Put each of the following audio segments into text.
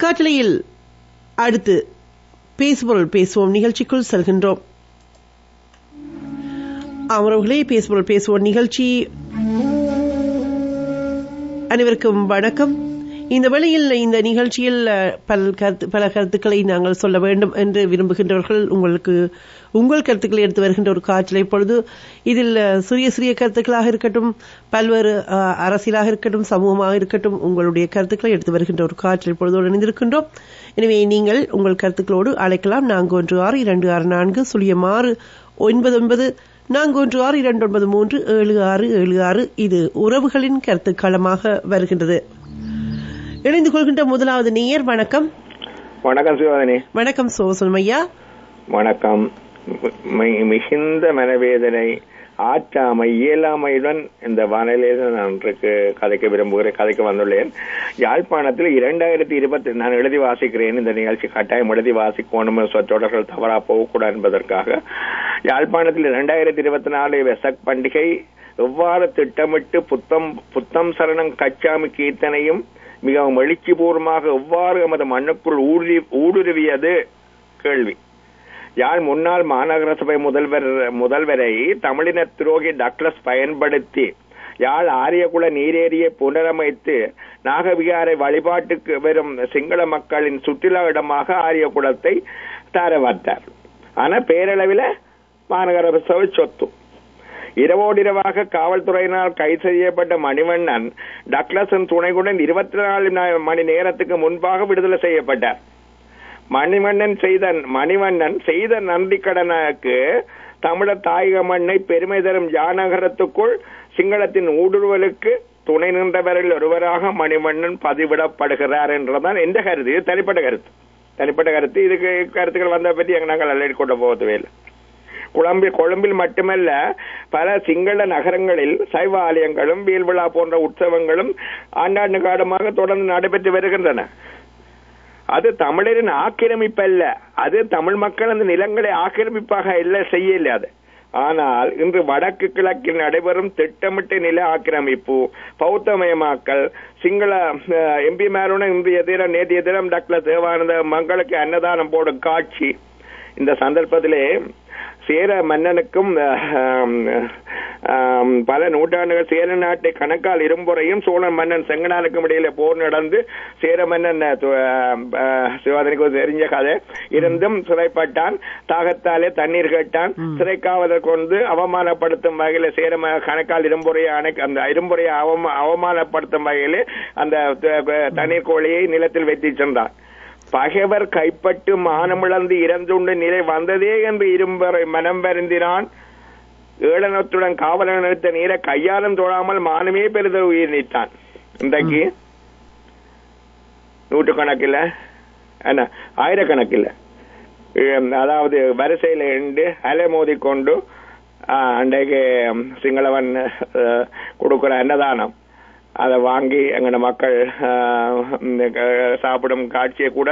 காற்றலையில் அடுத்து பேசுபொருள் பேசுவோம் நிகழ்ச்சிக்குள் செல்கின்றோம். அவர்களே பேசுபொருள் பேசுவோம் நிகழ்ச்சி அனைவருக்கும் வணக்கம். இந்த வேளையில் இந்த நிகழ்ச்சியில் பல கருத்துக்களை நாங்கள் சொல்ல வேண்டும் என்று விரும்புகின்றவர்கள் உங்கள் கருத்துக்களை எடுத்து வருகின்ற ஒரு காற்றலை பொழுது இதில் சிறிய கருத்துக்களாக இருக்கட்டும், பல்வேறு அரசியலாக இருக்கட்டும், சமூகமாக இருக்கட்டும், உங்களுடைய கருத்துக்களை எடுத்து வருகின்ற ஒரு காற்றலை பொழுதோடு இணைந்திருக்கின்றோம். எனவே நீங்கள் உங்கள் கருத்துக்களோடு அழைக்கலாம். 416296 4162993676. இது உறவுகளின் கருத்துக்களமாக வருகின்றது. இணைந்து கொள்கின்ற முதலாவது நேயர். வணக்கம். வணக்கம் சிவாதினி. வணக்கம் சோசல்மையா. வணக்கம். மிகுந்த மனவேதனை, ஆற்றாமை, இயலாமையுடன் இந்த வானிலையில் நான் கதைக்க வந்துள்ளேன். யாழ்ப்பாணத்தில் 2020 நான் எழுதி வாசிக்கிறேன். இந்த நிகழ்ச்சி கட்டாயம் எழுதி வாசிக்கணும், தொடர்கள் தவறா போகக்கூடாது என்பதற்காக. யாழ்ப்பாணத்தில் 2024 வெசக் பண்டிகை எவ்வாறு திட்டமிட்டு புத்தம் சரணம் கச்சாமி கீர்த்தனையும் மிகவும் எழுச்சிபூர்வமாக எவ்வாறு எமது மண்ணுக்குள் ஊடுருவியது கேள்வி. யாழ் முன்னாள் மாநகர சபை முதல்வரை தமிழின துரோகி டக்ளஸ் பயன்படுத்தி யாழ் ஆரியகுல நீரேரியை புனரமைத்து நாகவிகாரை வழிபாட்டுக்கு வரும் சிங்கள மக்களின் சுற்றுலா இடமாக ஆரியகுலத்தை தாரவார்த்தார். ஆனா பேரளவில் மாநகர சபை சொத்து. இரவோடிரவாக காவல்துறையினால் கைது செய்யப்பட்ட மணிவண்ணன் டக்ளஸின் துணையுடன் 24 மணி நேரத்துக்கு முன்பாக விடுதலை செய்யப்பட்டார். மணிவண்ணன் செய்த நன்றி கடனுக்கு தமிழர் தாயக மண்ணை பெருமை தரும் யாநகரத்துக்குள் சிங்களத்தின் ஊடுருவலுக்கு துணை நின்றவரில் ஒருவராக மணிவண்ணன் பதிவிடப்படுகிறார் என்றுதான் எந்த கருத்து. இது தனிப்பட்ட கருத்து. இதுக்கு கருத்துக்கள் வந்த பற்றி நாங்கள் அள்ளி கொண்டு போவதுவே இல்லை. கொழும்பில் மட்டுமல்ல, பல சிங்கள நகரங்களில் சைவ ஆலயங்களும் வீல்விழா போன்ற உற்சவங்களும் ஆண்டாண்டு காலமாக தொடர்ந்து நடைபெற்று வருகின்றன. அது தமிழரின் ஆக்கிரமிப்பு அல்ல, அது தமிழ் மக்கள் அந்த நிலங்களை ஆக்கிரமிப்பாக செய்ய இல்லாது. ஆனால் இன்று வடக்கு கிழக்கில் நடைபெறும் திட்டமிட்ட நில ஆக்கிரமிப்பு, பௌத்தமயமாக்கல், சிங்கள எம்பிமாருடன் நேற்றைய தினம் டாக்டர் தேவானந்த மக்களுக்கு அன்னதானம் போடும் காட்சி. இந்த சந்தர்ப்பத்திலே சேர மன்னனுக்கும் பல நூற்றாண்டுகள் சேர நாட்டை கணக்கால் இரும்புறையும் சோழன் மன்னன் செங்கனானுக்கும் இடையில போர் நடந்து சேர மன்னன் சிவாதனுக்கு தெரிஞ்ச கதை இருந்தும் சிறைப்பட்டான். தாகத்தாலே தண்ணீர் கேட்டான். சிறை காவலர் கொண்டு அவமானப்படுத்தும் வகையில சேர கணக்கால் அந்த இரும்புறையை அவமானப்படுத்தும் வகையிலே அந்த தண்ணீர் கோழியை நிலத்தில் வைத்து சென்றான். பகைவர் கைப்பட்டு மானமிழந்து இறந்துண்டு நிலை வந்ததே என்று இரும்பறை மனம் வருந்தினான். ஏளனத்துடன் காவலன் நிறுத்த நீரை கையாலும் தொழாமல் மானமே பெரித உயிர் நீட்டான். இன்றைக்கு நூற்றுக்கணக்கில் ஆயிரக்கணக்கில் அதாவது வரிசையில் இருந்து அலை மோதி கொண்டு அன்றைக்கு சிங்களவன் கொடுக்கிற அன்னதானம் அதை வாங்கி எங்களோட மக்கள் சாப்பிடும் காட்சியை கூட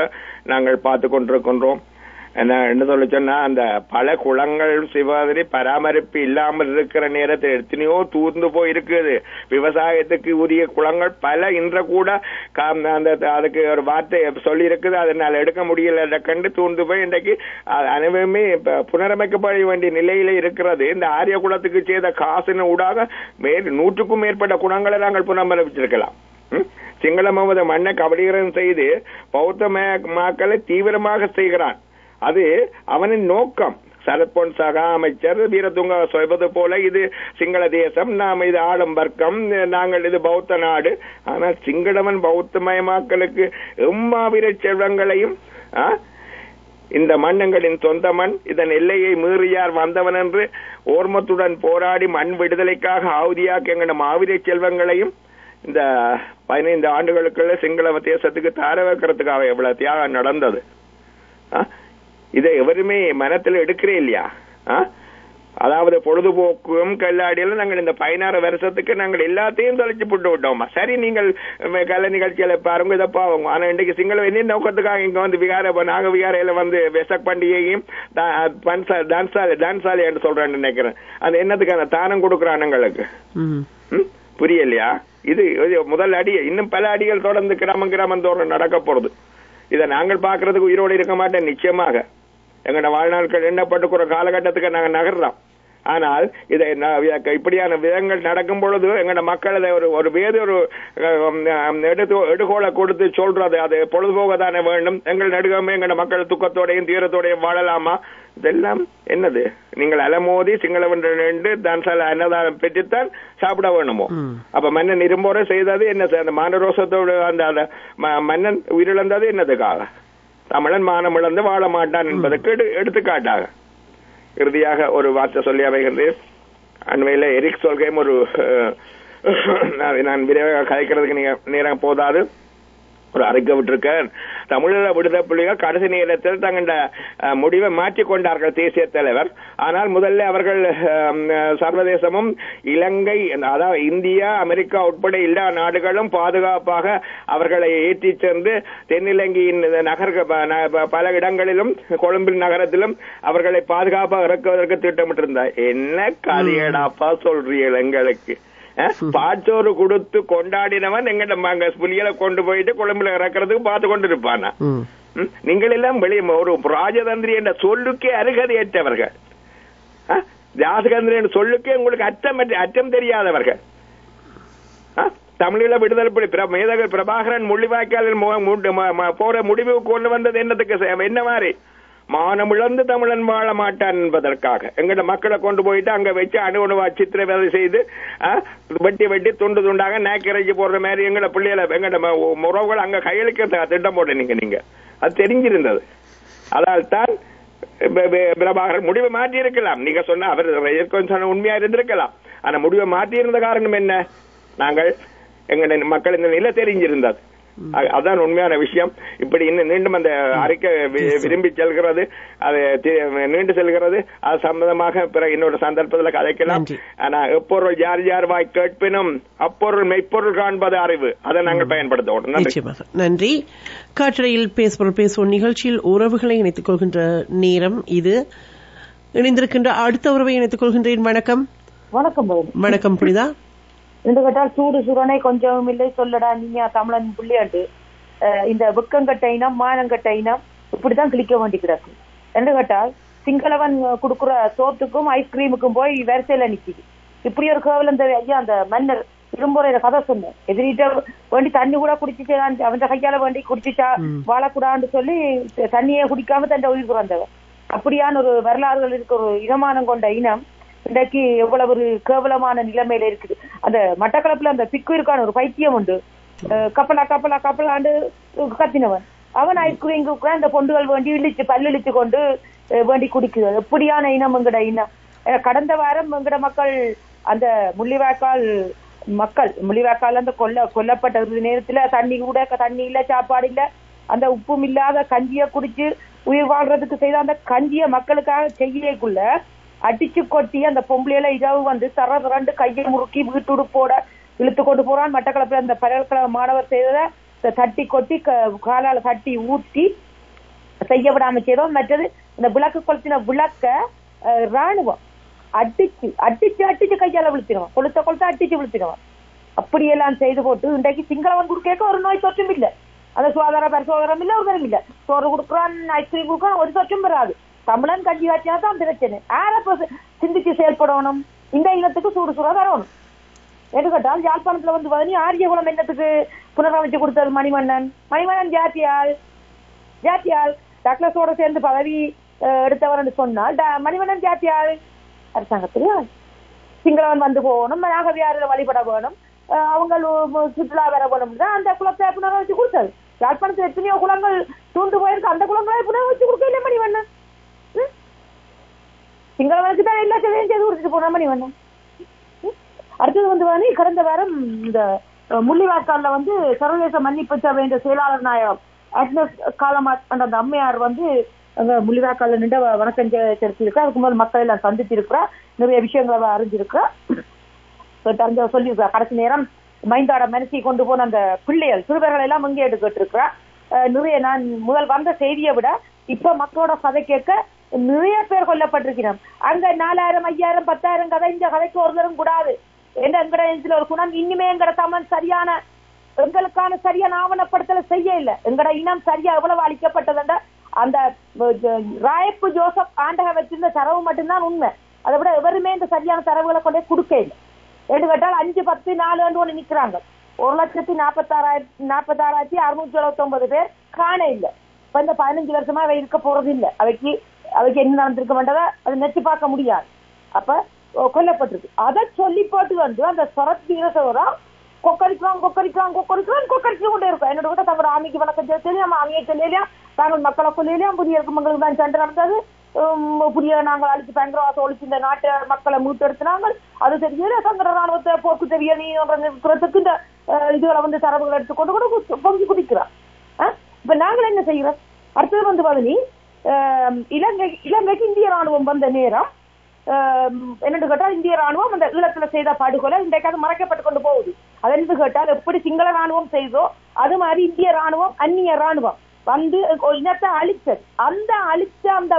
நாங்கள் பார்த்து கொண்டிருக்கின்றோம். என்ன சொல்ல சொன்னா, அந்த பல குளங்கள் சிவாதிரி பராமரிப்பு இல்லாமல் இருக்கிற நேரத்தில் எத்தனையோ தூர்ந்து போய் இருக்குது. விவசாயத்துக்கு உரிய குளங்கள் பல இன்ற கூட அதுக்கு ஒரு வார்த்தை சொல்லி இருக்குது, அதனால் எடுக்க முடியல கண்டு தூர்ந்து போய் இன்றைக்கு அனைவருமே புனரமைக்கப்பட வேண்டிய நிலையில இருக்கிறது. இந்த ஆரிய குளத்துக்கு செய்த காசின் ஊடாக 100க்கும் மேற்பட்ட குளங்களை நாங்கள் புனரமைச்சிருக்கலாம். சிங்கள முகமது மண்ணை கபலீகரம் செய்து பௌத்த மக்களை தீவிரமாக செய்கிறான். அது அவனின் நோக்கம். சரத்பொன்சாக அமைச்சர் வீரதுங்க சொல்வது போல இது சிங்கள தேசம், நாம் இது ஆளும் வர்க்கம், நாங்கள் இது பௌத்த நாடு. ஆனால் சிங்களவன் பௌத்தமயமாக்கலுக்கு எம்மாவிர செல்வங்களையும் இந்த மண்ணங்களின் சொந்த மண், இதன் எல்லையை மீறியார் வந்தவன் என்று ஓர்மத்துடன் போராடி மண் விடுதலைக்காக ஆவுதியாக்கி எங்கட மாவீர செல்வங்களையும் இந்த 15 ஆண்டுகளுக்குள்ள சிங்கள தேசத்துக்கு தார வைக்கிறதுக்காக எவ்வளவு தியாகம் நடந்தது. இதை எவருமே மனத்தில் எடுக்கிறே இல்லையா? அதாவது பொழுதுபோக்கும் கல்லாடியில நாங்கள் இந்த 16 வருஷத்துக்கு நாங்கள் எல்லாத்தையும் தொலைச்சு போட்டு விட்டோமா? சரி, நீங்கள் கலை நிகழ்ச்சிகளை பாருங்க, இதை பாவங்க. ஆனா இன்றைக்கு சிங்கள என்ன நோக்கத்துக்காக இங்க வந்து நாக விகாரையில வந்து வெசக் பண்டிகையும் டான்சாலி என்று சொல்றேன்னு நினைக்கிறேன். அது என்னத்துக்கான தானம் கொடுக்குறானுங்களுக்கு புரியலையா? இது முதல் அடி. இன்னும் பல அடிகள் தொடர்ந்து கிராமம் தோறும் நடக்க போறது. இதை நாங்கள் பார்க்கறதுக்கு உயிரோடு இருக்க மாட்டேன். நிச்சயமாக எங்களோட வாழ்நாட்கள் எண்ணப்பட்டுக்கிற காலகட்டத்துக்கு நாங்கள் நகர்றோம். ஆனால் இதை இப்படியான விதங்கள் நடக்கும் பொழுது எங்களோட மக்கள் அதை ஒரு வேறு ஒரு எடுகோலை கொடுத்து சொல்றது, அது பொழுதுபோக தானே வேண்டும். எங்கள் நடுகமே எங்களோட மக்கள் துக்கத்தோடையும் தீரத்தோடையும் வாழலாமா? இதெல்லாம் என்னது? நீங்கள் அலமோதி சிங்களவென்று தான் அன்னதானம் பெற்றுத்தான் சாப்பிட வேணுமோ? அப்ப மன்னன் இரும்போரை செய்தது என்ன? அந்த மானரோசத்தோடு அந்த மன்னன் உயிரிழந்தது என்னதுக்காக? தமிழன் மானம் இழந்து வாழ மாட்டான் என்பதற்கு எடுத்துக்காட்டாக. இறுதியாக ஒரு வார்த்தை சொல்லி அமைகின்றேன். அண்மையில எரிக் சொல்கையும் ஒரு நான் விரைவாக கதைக்கிறதுக்கு நீங்க நேரம் போதாது, ஒரு அறிக்கை விட்டிருக்கேன். தமிழீழ விடுதலை புலிகள் கடைசி நேரத்தில் தங்கள முடிவை மாற்றிக்கொண்டார்கள் தேசிய தலைவர். ஆனால் முதல்ல அவர்கள் சர்வதேசமும் இலங்கை, அதாவது இந்தியா, அமெரிக்கா உட்பட எல்லா நாடுகளும் பாதுகாப்பாக அவர்களை ஏற்றி சென்று தென்னிலங்கையின் பல இடங்களிலும் கொழும்பில் நகரத்திலும் அவர்களை பாதுகாப்பாக இறக்குவதற்கு திட்டமிட்டிருந்தார். என்ன கதையடாப்பா சொல்றீர்கள்? எங்களுக்கு பாச்சோறு கொடுத்து கொண்டாடினவன் எங்கிட்ட புலிகளை கொண்டு போயிட்டு கொழும்புல இறக்கிறதுக்கு பார்த்து கொண்டு இருப்பானா? நீங்கள் எல்லாம் வெளியே ஒரு ராஜதந்திரி என்ற சொல்லுக்கே அருகதையற்றவர்கள், ராஜதந்திரி என்ற சொல்லுக்கே உங்களுக்கு அச்சம் தெரியாதவர்கள். தமிழீழ விடுதலை புலி மேதகர் பிரபாகரன் முள்ளிவாய்க்காலில் போற முடிவு கொண்டு வந்தது என்னத்துக்கு? என்ன மாதிரி மானமிழந்து தமிழன் வாழ மாட்டான் என்பதற்காக எங்கட மக்களை கொண்டு போயிட்டு அங்க வச்சு அணுவா சித்திரவதை செய்து வெட்டி துண்டு துண்டாக நேக்கிறைச்சி போடுற மாதிரி எங்கட பிள்ளைகளை எங்கட உறவுகள் அங்க கையெழுக்க திட்டம் போட நீங்க அது தெரிஞ்சிருந்தது. அதால் தான் பிரபாகரன் முடிவை மாற்றி இருக்கலாம். நீங்க சொன்ன அவர் உண்மையா இருந்திருக்கலாம். ஆனா முடிவை மாற்றி இருந்த காரணம் என்ன? நாங்கள் எங்க மக்கள் இந்த நிலை தெரிஞ்சிருந்தது. அதான் உண்மையான விஷயம். இப்படி இன்னும் மீண்டும் அந்த அறிக்கை விரும்பி செல்கிறது, அது நீண்டு செல்கிறது. அது சம்பந்தமாக பிறகு இன்னொரு சந்தர்ப்பத்தில் கதைக்கலாம். ஆனா எப்பொருள் யார் யார் வாய் கேட்பினும் அப்பொருள் மெய்ப்பொருள் காண்பது அறிவு, அதை நாங்கள் பயன்படுத்தணும். நன்றி. காற்றலையில் பேசுவோம் நிகழ்ச்சியில் உறவுகளை இணைத்துக் கொள்கின்ற நேரம் இது. இணைந்திருக்கின்ற அடுத்த உறவை இணைத்துக் கொள்கின்றேன். வணக்கம். வணக்கம். வணக்கம் புனிதா. என்று கேட்டால் சூடு சுரணை கொஞ்சம் இல்லை சொல்லடா நீங்க தமிழன் புள்ளியாண்டு இந்த வெக்கங்கட்ட இனம் மானங்கட்ட இனம் இப்படிதான் கிளிக்க வேண்டி கிடக்கு. என்று கேட்டால் சிங்களவன் கொடுக்குற சோத்துக்கும் ஐஸ்கிரீமுக்கும் போய் வரிசையில நிக்குது. இப்படி ஒரு கேவலம் இந்த ஐயா அந்த மன்னர் இரும்புறையில கதை சொன்னேன். எதிரிட்ட வேண்டி தண்ணி கூட குடிச்சிச்சு, அவன் கையால வேண்டி குடிச்சிச்சா வாழக்கூடாதுன்னு சொல்லி தண்ணியே குடிக்காம தன் உயிர் குறந்தவன். அப்படியான ஒரு வரலாறுகள் இருக்க ஒரு இனமானம் கொண்ட இனம் இன்றைக்கு எவ்வளவு ஒரு கேவலமான நிலைமையில இருக்குது. அந்த மட்டக்களப்புல அந்த பிக்குயிருக்கான ஒரு பைத்தியம் உண்டு, கப்பலா கப்பலா கப்பலாண்டு கத்தினவன். அவன் ஐஸ்கிரீம் இந்த பொண்டுகள் வேண்டி இழிச்சு பல்லிழிச்சு கொண்டு வேண்டி குடிக்குது. எப்படியான இனம் எங்கட இனம்? கடந்த வாரம் எங்கட மக்கள் அந்த முள்ளிவாய்க்கால் அந்த கொல்லப்பட்ட நேரத்துல தண்ணி இல்ல, சாப்பாடு இல்ல, அந்த உப்பும் இல்லாத கஞ்சிய குடிச்சு உயிர் வாழ்றதுக்கு செய்த அந்த கஞ்சிய மக்களுக்காக செய்யக்குள்ள அடிச்சு கொட்டி அந்த பொம்பளையில இரவு வந்து தரண்டு கையை முறுக்கி வீட்டுடுப்போட இழுத்து கொண்டு போறான். மட்டக்களப்புல அந்த பல்கலைக்கழக மாணவர் செய்தத தட்டி கொட்டி காலால தட்டி ஊட்டி செய்ய விடாம செய்தோம். மற்றது இந்த விளக்கு கொளுத்தின விளக்க ராணுவம் அடிச்சு கையால விழுத்திடுவான், கொளுத்த அடிச்சு விழுத்திடுவான். அப்படியெல்லாம் செய்து போட்டு இன்றைக்கு சிங்களவன் குடுக்க ஒரு நோய் தொற்றும் இல்லை, அந்த சுகாதார பரிசோதனம் இல்ல, ஒரு தரம் இல்ல. சோறு கொடுக்குறான், ஐஸ்கிரீம் கொடுக்குறான், ஒரு தொற்றும் வராது. தமிழன் கஞ்சி காட்சியா தான் பிரச்சனை. யார சிந்திச்சு செயல்படணும், இந்த இனத்துக்கு சூடு சூடா தரணும். எடுக்கட்டால் யாழ்ப்பாணத்துல வந்து பதினி ஆரியகுளம் என்னத்துக்கு புனரமைச்சு கொடுத்தது மணிமன்னன் ஜாத்தியால் டக்ளஸோட சேர்ந்து பதவி எடுத்தவர் சொன்னால் மணிமன்னன் ஜாத்தியால் அரசாங்கத்திலே சிங்களவன் வந்து போகணும், நாகவியாரில் வழிபட வேணும், அவங்க சுற்றுலா வர வேணும், அந்த குளத்தை புனரமைச்சு கொடுத்தது. யாழ்ப்பாணத்துல எத்தனையோ குளங்கள் தூண்டு போயிருக்கு, அந்த குளங்களை புனரமைச்சு கொடுக்க இல்லை மணிமன்னன். சிங்களவனுக்கு தான் எல்லா சேவையும் செய்து கொடுத்துட்டு போன மணிமன்னன். அடுத்தது வந்து கடந்த வாரம் இந்த முள்ளிவாய்க்கால்ல வந்து சர்வதேச மன்னிப்பு சபை என்ற செயலாளர் நாயகம் அக்னஸ் காலமாட் அந்த அம்மையார் வந்து அங்க முள்ளிவாய்க்கால்ல நின்று வணக்கம் செலுத்தியிருக்கா. அதுக்கு முதல் மக்கள் எல்லாம் சந்திச்சிருக்கிறா, நிறைய விஷயங்களை அறிஞ்சிருக்கா, சொல்லியிருக்கா. கடைசி நேரம் மைந்தாட மனசி கொண்டு போன அந்த பிள்ளைகள் சிறுவர்கள் எல்லாம் இங்கே எடுத்துருக்கிறா. நிறைய நான் முதல் வந்த செய்தியை விட இப்ப மக்களோட கதை கேட்க நிறைய பேர் கொல்லப்பட்டிருக்கிறோம். அங்க 4000 5000 10,000 கதை, இந்த கதைக்கு ஒரு தரம் கூடாது. எங்கட ஒரு குணம் இனிமே எங்கட தமிழன் சரியான எங்களுக்கான சரியான ஆவணப்படுத்தல செய்ய இல்ல. எங்கட இனம் சரியா எவ்வளவு அளிக்கப்பட்டதுன்ற அந்த ராயப்பு ஜோசப் ஆண்டக வச்சிருந்த தரவு மட்டும்தான் உண்மை. அதை விட எவருமே இந்த சரியான தரவுகளை கொண்டே கொடுக்க இல்லை. என்று கேட்டால் 5, 10, 4 ஒன்று நிக்கிறாங்க. 1,46,679 பேர் காண இல்லை. இப்ப இந்த 15 வருஷமா அவை இருக்க போறது இல்லை. அவைக்கு என்ன நடந்திருக்க மாட்டதா அதை நெச்சு பார்க்க முடியாது. அப்ப கொல்லப்பட்டிருக்கு. அதை சொல்லி போட்டு வந்து அந்த சரத் வீரசோரா கொக்கரிக்கலாம் கொண்டே இருக்கும். என்னோட கூட தங்களோட ஆமிக்கு வணக்கம் தெரியும், ஆமியை சொல்லலையா, தாங்கள் மக்களை கொள்ளையிலையும் புதிய மக்களுக்கு தான் சண்டை நடந்தது, புதிய நாங்கள் அழிச்சு பயங்கரவாத ஒழிச்சு இந்த நாட்டை மக்களை மீட்டெடுத்தினாங்க. அது தெரியல, சங்கர ராணுவத்தை போக்கு தெரியறதுக்கு இந்த இதுகளை வந்து தரவுகளை எடுத்துக்கொண்டு கூட பொங்கி குடிக்கிறான். இப்ப நாங்கள் என்ன செய்யறோம்? அடுத்தது வந்து பதனி இலங்கைக்கு இந்திய ராணுவம் வந்த நேரம் என்னென்னு கேட்டால் இந்திய ராணுவம் அந்த ஈழத்துல செய்த படுகொலை இன்றைக்காக மறைக்கப்பட்டு கொண்டு போகுது. அது என்று கேட்டால் எப்படி சிங்கள ராணுவம் செய்தோ அது மாதிரி இந்திய ராணுவம் அந்நிய ராணுவம் வந்து இனத்தை அழிச்சது. அந்த அழிச்ச அந்த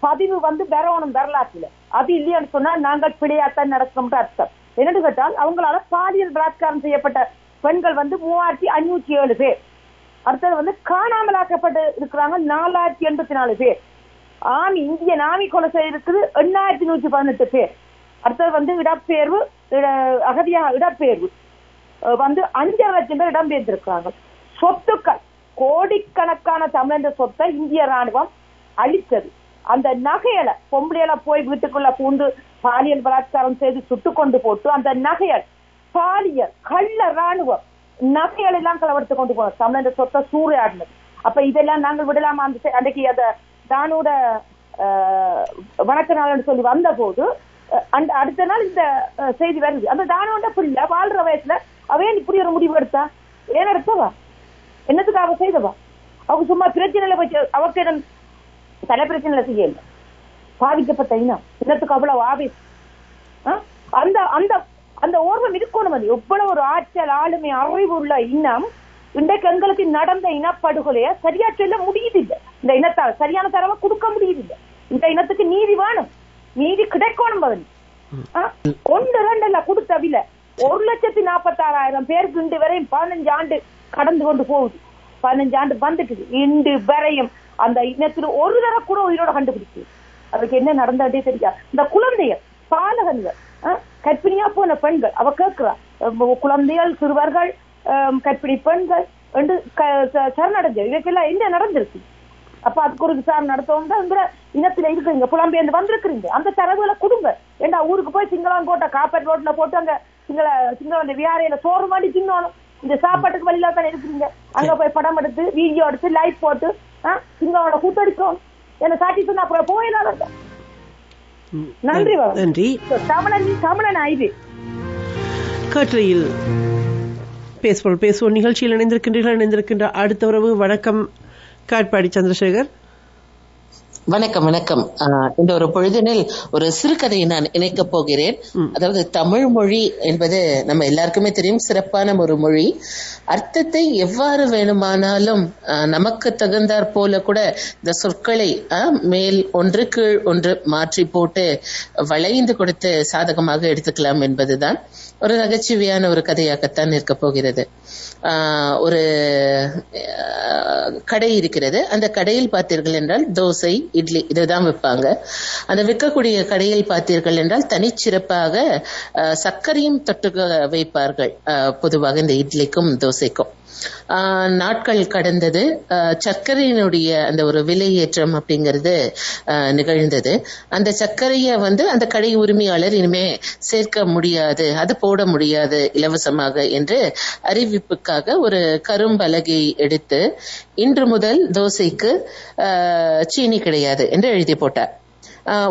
பதிவு வந்து வரணும் வரலாற்றுல. அது இல்லையான்னு சொன்னா நாங்கள் பிழையாத்தான் நடக்கும் அர்த்தம். என்னென்னு கேட்டால் அவங்களால பாலியல் பலாத்காரம் செய்யப்பட்ட பெண்கள் வந்து 3507 பேர். அடுத்தது வந்து காணாமலாக்கப்பட்டு இருக்கிறாங்க 4084 பேர். இந்திய நாமி கொலை செய்திருக்குது 8118 பேர். அடுத்தது வந்து இடப்பெயர்வு அகதியாக இடப்பெயர்வு வந்து 5 லட்சம் பேர் இடம்பெயர்ந்திருக்கிறாங்க. சொத்துக்கள் கோடிக்கணக்கான தமிழ் சொத்தை இந்திய ராணுவம் அழித்தது. அந்த நகையலை பொம்பளையில போய் வீட்டுக்குள்ள பூண்டு பாலியல் பலாத்காரம் செய்து சுட்டு கொண்டு போட்டு அந்த நகையல் பாலியல் கள்ள ராணுவம் நகையல் எல்லாம் களவெடுத்து கொண்டு போனோம். தமிழ் சொத்தை சூறையாடினது. அப்ப இதெல்லாம் நாங்கள் விடலாமா? அன்றைக்கு அந்த தானோட வணக்க நாள் சொல்லி வந்த போது அடுத்த நாள் இந்த செய்தி வருது. அந்த தானோட பிள்ளை வாழ்ற வயசுல அவையே இப்படி ஒரு முடிவு எடுத்தா ஏன் எடுத்தவா? என்னத்துக்கு அவ செய்தவா? அவங்க சும்மா பிரச்சனையில போய் அவருக்கு தலை பிரச்சனையில செய்யல. பாதிக்கப்பட்ட இனம் இன்னத்துக்கு அவ்வளவு ஆவேசம். அந்த அந்த அந்த ஓர்வம் இருக்கணும். அது எவ்வளவு ஒரு ஆற்றல் ஆளுமை அறிவு உள்ள இனம் இன்றைக்கு எங்களுக்கு நடந்த இனப்படுகொலைய சரியா சொல்ல முடியுது இல்லை. இந்த இனத்தால் சரியான தரவை கொடுக்க முடியுது இல்லை. இந்த இனத்துக்கு நீதி வேணும், நீதி கிடைக்கணும். பதில் 1-2 கொடுத்த விலை 1,46,000 பேருக்கு இன்று வரையும் 15 ஆண்டு கடந்து கொண்டு போகுது. 15 ஆண்டு வந்துட்டு இன்று வரையும் அந்த இனத்தில் ஒரு தடவை கூட உயிரோட கண்டுபிடிச்சு அதுக்கு என்ன நடந்ததே தெரியாது. இந்த குழந்தைகள் பாலகங்கள் கற்பிணியா போன பெண்கள் அவ கேட்கிறா, குழந்தைகள் சிறுவர்கள் கற்பிணி பெண்கள் என்று சரணடைஞ்சு இதுக்கெல்லாம் என்ன நடந்திருக்கு? அப்ப அதுக்கு ஒரு விசாரணை நடத்தவும் தான் இனத்துல இருக்குங்க, புலம்பெயர்ந்து வந்திருக்கிறீங்க. அந்த தரவுகளை கொடுங்க. ஏண்டா ஊருக்கு போய் சிங்களாங்கோட்டை காப்பேட் ரோட்ல போட்டு அங்க சிங்கள வியாரையில சோறு மாடி திங்கணும். இந்த சாப்பாட்டுக்கு வழியில தானே இருக்கிறீங்க. அங்க போய் படம் எடுத்து வீடியோ எடுத்து லைவ் போட்டு சிங்களோட கூட்டடிக்கும் என்ன சாட்டி சொன்னா அப்புறம் போயிடாத. நன்றி நன்றி. தமிழன் ஐது காற்றையில் பேசுவோம் நிகழ்ச்சியில் இணைந்திருக்கின்ற அடுத்த உறவு. வணக்கம் காட்பாடி சந்திரசேகர். வணக்கம். இந்த ஒரு பொழுதினில் ஒரு சிறுகதையை நான் இணைக்கப் போகிறேன். அதாவது தமிழ் மொழி என்பது நம்ம எல்லாருக்குமே தெரியும், சிறப்பான ஒரு மொழி. அர்த்தத்தை எவ்வாறு வேணுமானாலும் நமக்கு தகுந்தாற் போல கூட இந்த சொற்களை மேல் ஒன்று கீழ் ஒன்று மாற்றி போட்டு வளைந்து கொடுத்து சாதகமாக எடுத்துக்கலாம் என்பதுதான் ஒரு நகைச்சுவையான ஒரு கதையாகத்தான் இருக்க போகிறது. ஒரு கடை இருக்கிறது. அந்த கடையில் பார்த்தீர்கள் என்றால் தோசை, இட்லி இதுதான் விற்பாங்க. அந்த விற்கக்கூடிய கடையில் பார்த்தீர்கள் என்றால் தனிச்சிறப்பாக சர்க்கரையும் தொட்டு வைப்பார்கள். பொதுவாக இந்த இட்லிக்கும் தோசைக்கும் நாட்கள் கடந்தது. சர்க்கரையினுடைய அந்த ஒரு விலையேற்றம் அப்படிங்கிறது நிகழ்ந்தது. அந்த சர்க்கரையை அந்த கடை உரிமையாளர் இனிமே சேர்க்க முடியாது, அது போட முடியாது இலவசமாக என்று அறிவிப்புக்காக ஒரு கரும்பலகை எடுத்து இன்று முதல் தோசைக்கு சீனி கிடையாது என்று எழுதி போட்டார்.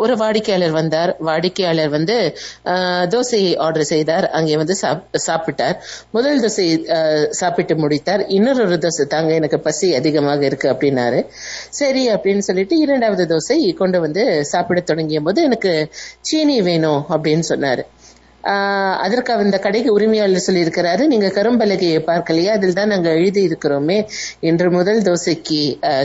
ஒரு வாடிக்கையாளர் வந்தார். வாடிக்கையாளர் தோசையை ஆர்டர் செய்தார். அங்கே சாப்பிட்டார். முதல் தோசை சாப்பிட்டு முடித்தார். இன்னொரு தோசை தாங்க, எனக்கு பசி அதிகமாக இருக்கு அப்படின்னாரு. சரி அப்படின்னு சொல்லிட்டு 2வது தோசை கொண்டு சாப்பிட தொடங்கிய போது எனக்கு சீனி வேணும் அப்படின்னு சொன்னாரு. அதற்கு அந்த கடைக்கு உரிமையாளர் சொல்லியிருக்கிறாரு, நீங்க கரும்பலகையை பார்க்கலையா, அதில் தான் நாங்க எழுதி இருக்கிறோமே இன்று முதல் தோசைக்கு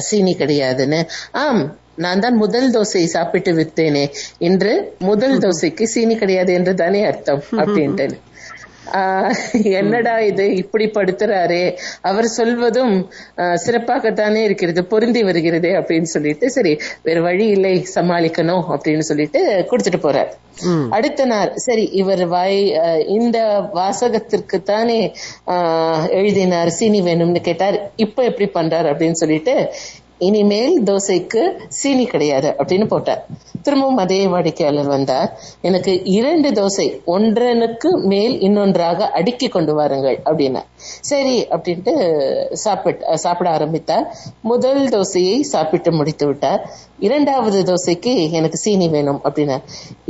சீனி கிடையாதுன்னு. ஆம், நான் தான் முதல் தோசை சாப்பிட்டு விட்டேனே, இன்று முதல் தோசைக்கு சீனி கிடையாது என்று தானே அர்த்தம் அப்படின்ட்டு. என்னடா இது இப்படி படுத்துறாரு, அவர் சொல்வதும் சிறப்பாகத்தானே இருக்கிறது, பொருந்தி வருகிறது அப்படின்னு சொல்லிட்டு சரி வேற வழி இல்லை சமாளிக்கணும் அப்படின்னு சொல்லிட்டு கொடுத்துட்டு போறார். அடுத்த நாள் சரி இவர் இந்த வாசகத்திற்கு தானே எழுதினார், சீனி வேணும்னு கேட்டார், இப்ப எப்படி பண்றார் அப்படின்னு சொல்லிட்டு இனிமேல் தோசைக்கு சீனி கிடையாது அப்படின்னு போட்டார். திரும்பவும் அதே வாடிக்கையாளர் வந்தார், எனக்கு 2 தோசை ஒன்றனுக்கு மேல் இன்னொன்றாக அடுக்கி கொண்டு வாருங்கள் அப்படின்னா. சரி அப்படின்ட்டு சாப்பிட ஆரம்பித்தார். முதல் தோசையை சாப்பிட்டு முடித்து விட்டார். 2வது தோசைக்கு எனக்கு சீனி வேணும் அப்படின்னா.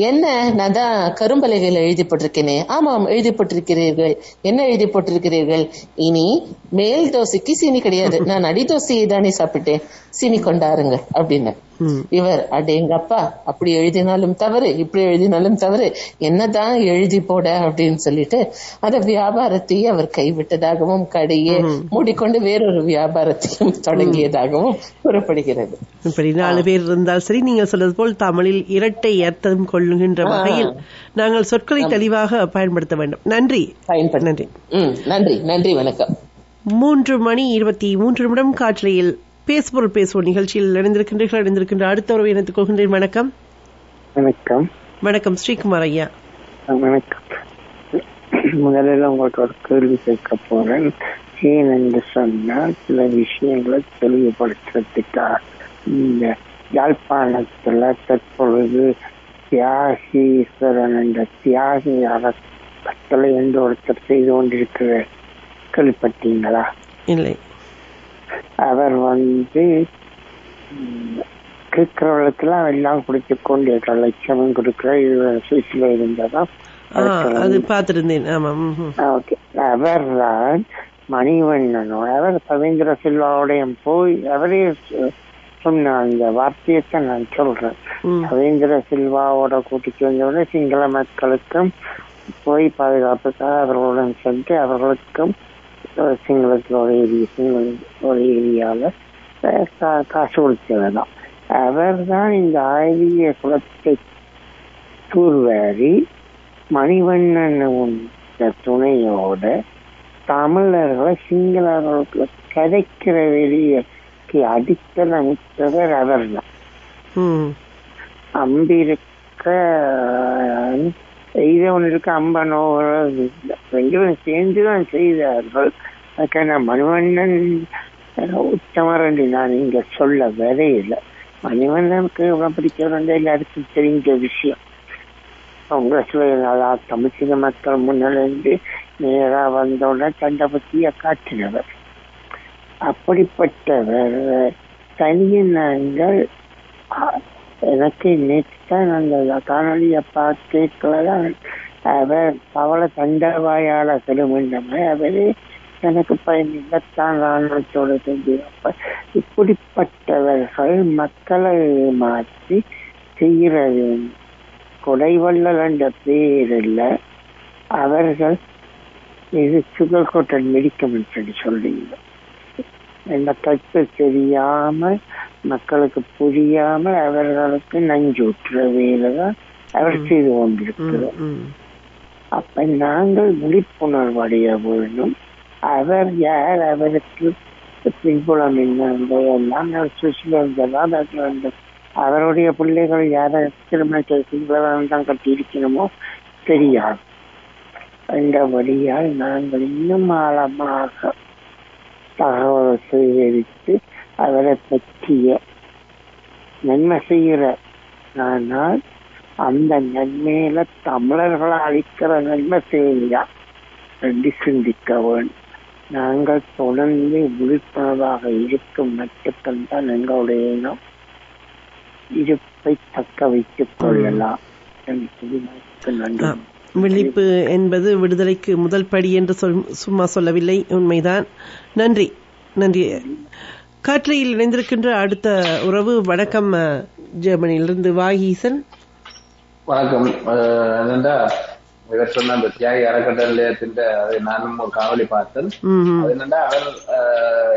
என்ன, நான் தான் கரும்பலகையில் எழுதி போட்டிருக்கேனே. ஆமாம் எழுதி போட்டிருக்கிறீர்கள். என்ன எழுதி போட்டிருக்கிறீர்கள்? இனி மேல் தோசைக்கு சீனி கிடையாது, நான் அடி தோசையை தானே சாப்பிட்டேன், சீனி கொண்டாருங்க அப்படின்னு. இவர் அடேங்கப்பா, அப்படி எழுதினாலும் தவறு, இப்படி எழுதினாலும் தவறு, என்னதான் எழுதி போட அப்படின்னு சொல்லிட்டு அந்த வியாபாரத்தையே அவர் கைவிட்டதாகவும் கடையே மூடிக்கொண்டு வேறொரு வியாபாரத்தையும் தொடங்கியதாகவும் கூறப்படுகிறது. இப்படி 4 பேர் இருந்தால் சரி, நீங்கள் சொல்றது போல் தமிழில் இரட்டை அர்த்தம் கொள்ளுகின்ற வகையில் நாங்கள் சொற்களை தெளிவாக பயன்படுத்த வேண்டும். நன்றி. நன்றி. நன்றி. நன்றி. வணக்கம். 3:23 காற்றலையில் பேசுபொருள் பேசுவோம் நிகழ்ச்சியில் இணைந்திருக்கின்ற அடுத்த உறவை இணைத்துக் கொள்கின்றேன். வணக்கம். வணக்கம். வணக்கம். ஸ்ரீகுமார் ஐயா. வணக்கம். முதலில் உங்களுக்கு ஒரு கேள்வி கேட்க போறேன். ஏன் என்று சொன்னால் சில விஷயங்களை தெளிவுபடுத்துறதுக்காக இந்த யாழ்ப்பாணத்துல தற்பொழுது தியாகீஸ்வரன் என்ற தியாகி அறக்கட்டளை என்று ஒருத்தர் செய்து கொண்டிருக்கிற கேள்விப்பட்டீங்களா? இல்லை. அவர் கேட்கிறவர்களுக்கெல்லாம் எல்லாம் கொடுத்து கொண்டு லட்சமும் கொடுக்கிற சுவிஸ்ல இருந்ததான் அது பார்த்திருந்தேன். அவர் தான் மணிவண்ணனோ அவர் ரவீந்திர சில்வாவுடைய போய் அவரே சொன்ன அந்த வார்த்தையத்தை நான் சொல்றேன். ரவீந்திர சில்வாவோட கூட்டிட்டு வந்தவுடனே சிங்கள மக்களுக்கும் போய் பாதுகாப்புக்காக அவர்களுடன் சென்று அவர்களுக்கும் சிங்களத்தில் ஒரு ஏரியால காசு கொடுத்ததான். அவர் தான் இந்த ஆரிய குலத்தை தூர்வாரி மணிவண்ணன் துணையோட தமிழர்களை சிங்களர்களுக்கு கதைக்கிற வெளியே அடித்தல் அமைத்தவர் அவர் தான். அம்பிருக்க செய்தவனுக்கு அம்பனோ ரெண்டும் சேர்ந்துதான் செய்தார்கள். அதுக்கான மணிவண்ணன் உத்தமர் என்று நான் இங்க சொல்ல வரையில. மணிவண்ணனுக்கு பிடிக்கிறவங்க எல்லாருக்கும் தெரிஞ்ச விஷயம். காங்கிரஸ்ல தமிழக மக்கள் முன்னிலிருந்து நேரா வந்தோட தண்டை பத்திய காட்டினவர். அப்படிப்பட்டவர் தனியே நாங்கள் எனக்கு நேற்று தான் அந்த காணொலியை பார்க்கலதான் அவர் பவள தண்டவாயால செலுமண்டமே அவரே எனக்கு பயனில்லைத்தான் ராணுவத்தோடு செஞ்சப்ப இப்படிப்பட்டவர்கள் மக்களை மாற்றி செய்கிறது கொடைவள்ளல் என்ற பேரில் அவர்கள் இது சுகர் கோட்டன் மெடிக்கமெண்ட் சொல்றீங்க. இந்த கற்பு தெரியாமல் மக்களுக்கு புரியாமல் அவர்களுக்கு நஞ்சூற்ற வேலைதான் அவர் செய்து கொண்டிருக்கிறோம். அப்ப நாங்கள் விழிப்புணர்வு அடைய வேண்டும். அவர் யார், அவருக்கு பின்புலம் என்னெல்லாம் அவருடைய பிள்ளைகள் யார திருமணம் தான் கட்டி இருக்கணுமோ தெரியாது. என்ற வழியால் நாங்கள் இன்னும் ஆழமாக தகவல் சேகரித்து அவரை பற்றிய நன்மை செய்கிற, ஆனால் அந்த நன்மையில தமிழர்களை அளிக்கிற நன்மை செய்யா என்று சிந்திக்க வேண்டும். நாங்கள் தொடர்ந்து விழிப்புணர்வாக இருக்கும் மட்டும்தான் எங்களுடைய இனம் இருப்பை தக்க வைத்துக் கொள்ளலாம் என்று விழிப்பு என்பது விடுதலைக்கு முதல் படி என்று சும்மா சொல்லவில்லை, உண்மைதான். நன்றி. நன்றி. காற்றையில் இணைந்திருக்கின்ற அடுத்த உறவு வணக்கம். ஜெர்மனியிலிருந்து வாகீசன். வணக்கம். என்னண்டா இவர் சொன்ன அந்த தியாகி அறக்கட்டளையத்தின் அதை நானும் ஒரு காவலி பார்த்தேன். அது என்னண்டா அவர்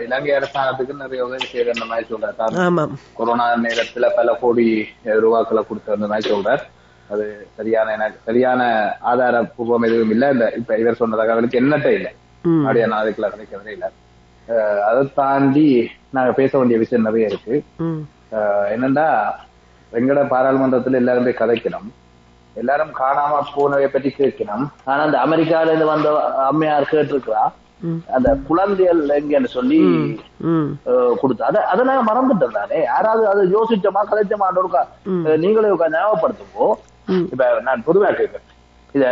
இலங்கை அரசாங்கத்துக்கு நிறைய உதவி செய்த மாதிரி சொல்றார். கொரோனா நேரத்துல பல கோடி ரூபாக்களை கொடுத்த மாதிரி சொல்றார். அது சரியான ஆதாரபூர்வம் எதுவும் இல்லை. இந்த இப்ப இவர் சொன்ன தகவலுக்கு என்னட்ட இல்லை, அப்படியே நான் அதுக்குள்ள கிடைக்கவே இல்லை. அதை தாண்டி நாங்க பேச வேண்டிய விஷயம் நிறைய இருக்கு. என்னன்னா எங்கட பாராளுமன்றத்துல எல்லாருமே கதைக்கணும், எல்லாரும் காணாம போனவை பற்றி கேட்கணும். ஆனா அந்த அமெரிக்கால இருந்து வந்த அம்மையார் கேட்டிருக்கிறா அந்த குழந்தைகள் எங்கன்னு சொல்லி கொடுத்து அதை நாங்க மறந்துட்டோம் தானே. யாராவது அதை யோசிச்சோமா கதைச்சோமா நீங்களே ஞாபகப்படுத்துவோ. இப்ப நான் பொதுவா கேட்கிறேன், இத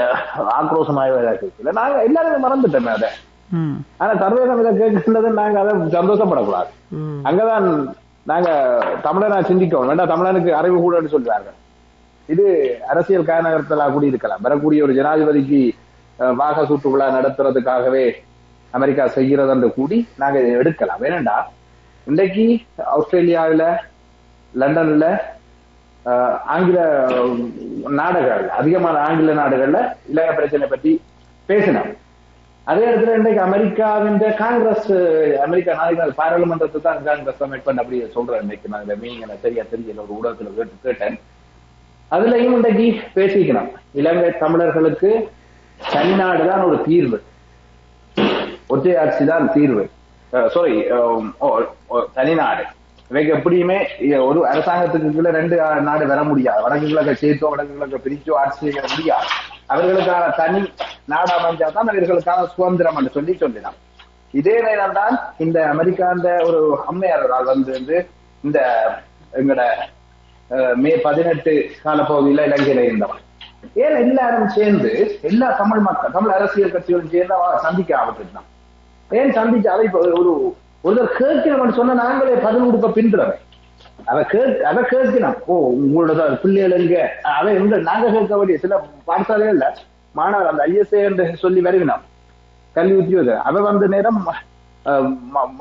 ஆக்ரோஷமாக கேட்கல, நாங்க எல்லாருமே மறந்துட்டோமே அதை. ஆனா சர்வேதம் இதை கேட்கறது நாங்க அதை சந்தோஷப்படக்கூடாது. அங்கதான் நாங்க தமிழனா சிந்திக்கணும் வேண்டாம், தமிழனுக்கு அறிவு கூடன்னு சொல்றாங்க. இது அரசியல் காரணகர்த்தலா கூடி இருக்கலாம். வரக்கூடிய ஒரு ஜனாதிபதிக்கு வாக சூட்டு விழா நடத்துறதுக்காகவே அமெரிக்கா செய்கிறத கூடி நாங்க இதை எடுக்கலாம். வேணண்டா இன்றைக்கு ஆஸ்திரேலியாவில லண்டன்ல ஆங்கில நாடுகள், அதிகமான ஆங்கில நாடுகள்ல இலங்கை பிரச்சனை பற்றி பேசினோம். அதே இடத்துல இன்றைக்கு அமெரிக்காவின் காங்கிரஸ், அமெரிக்கா நாடுகள் பாராளுமன்றத்தை தான் காங்கிரஸ் கமிட் பண்ண அப்படி சொல்றேன். இன்னைக்கு நான் இந்த மீங்க சரியா தெரியல, ஒரு ஊடகத்துல கேட்டேன். அதுலயும் இன்றைக்கு பேசிக்கணும், இலங்கை தமிழர்களுக்கு தனிநாடுதான் ஒரு தீர்வு, ஒற்றையாட்சி தான் தீர்வு. சாரி, தனிநாடு. இவைக்கு எப்படியுமே ஒரு அரசாங்கத்துக்கு கீழே 2 நாடு வர முடியாது. வடக்கு கிழக்க சேர்த்தோ வடக்கு கிழக்க பிரிச்சோ ஆட்சி செய்ய முடியாது. அவர்களுக்கான தனி நாடு அமைஞ்சாதான் அவர்களுக்கான சுதந்திரம் என்று சொல்லினான். இதே நேரம் தான் இந்த அமெரிக்காண்ட ஒரு அம்மையார் வந்து இந்த எங்கட மே 18 காலப்பகுதியில இலங்கையில இருந்தவன். ஏன் எல்லாரும் சேர்ந்து எல்லா தமிழ் மக்கள், தமிழ் அரசியல் கட்சிகளும் சேர்ந்து சந்திக்க ஆரம்பிச்சிருந்தான். ஏன் சந்திச்சு அதை ஒருத்தர் கேட்கணும் சொன்ன நாங்களே பதில் கொடுக்க பின்கிறவன். அதை கேட்கணும். உங்களோட பிள்ளைகள் எங்க அதை எங்க நாங்க கேட்க வேண்டிய சில பாடசாலைகள்ல மாணவர் அந்த ISA என்று சொல்லி வருவினோம், கல்வி உத்தியோக அவ வந்து நேரம்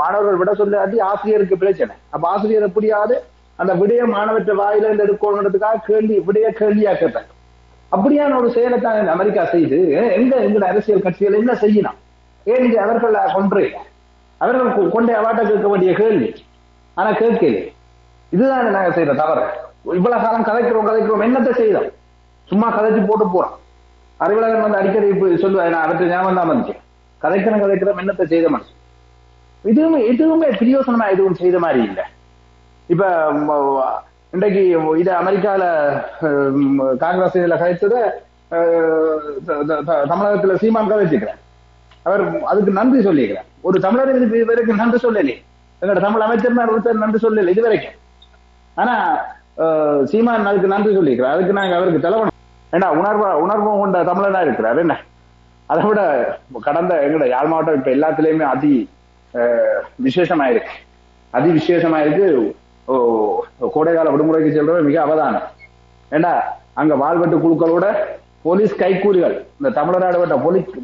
மாணவர்கள் விட சொல்லாட்டி ஆசிரியருக்கு பிரச்சனை. அப்ப ஆசிரியர் எப்படியாவது அந்த விடைய மாணவற்ற வாயில எடுக்கணுன்றதுக்காக விடைய கேள்வியா கேட்டாங்க. அப்படியான ஒரு செயலைத்தான் அமெரிக்கா செய்து எங்க அரசியல் கட்சிகள் என்ன செய்யணும்? ஏன் அவர்கள் கொன்றே அவர்கள் கொண்டே அவாட்ட கேட்க வேண்டிய கேள்வி, ஆனா கேட்கல. இதுதான் நாங்க செய்யற தவறு. இவ்வளவு காலம் கதைக்கிறோம் என்னத்தை செய்தோம்? சும்மா கதைச்சு போட்டு போறோம். அறிவுலகன் வந்து அடிக்கடி சொல்லுவாங்க, நான் அவற்றை ஞாபகம் தான் வந்துச்சு, கதைக்கிறோம் என்னத்தை செய்த மனுஷன். எதுவுமே பிரியோசனமா எதுவும் செய்த மாதிரி இல்லை. இப்ப இன்றைக்கு இத அமெரிக்கால காங்கிரஸ் இதுல கதைச்சத தமிழகத்துல சீமான் கதைச்சிருக்கிறார். அவர் அதுக்கு நன்றி சொல்லியிருக்கிறார். ஒரு தமிழர் இதுவரைக்கும் நன்றி சொல்லலே, எங்களோட தமிழ் அமைச்சர் ஒருத்தர் நன்றி சொல்லல இதுவரைக்கும். ஆனா சீமான் அதுக்கு நன்றி சொல்லியிருக்கிறார். அதுக்கு நாங்க அவருக்கு தலைவணும். ஏன்னா உணர்வும் கொண்ட தமிழனா இருக்கிறார். என்ன அதை விட கடந்த எங்களோட யாழ் மாவட்டம் இப்ப எல்லாத்துலயுமே விசேஷமாயிருக்கு. விசேஷமாயிருக்கு. கோடைகால விடுமுறைக்கு செல்றது மிக அவதானம். ஏண்டா அங்க வாழ்வெட்டு குழுக்களோட போலீஸ் கைக்கூலிகள், இந்த தமிழ்நாடு வட்ட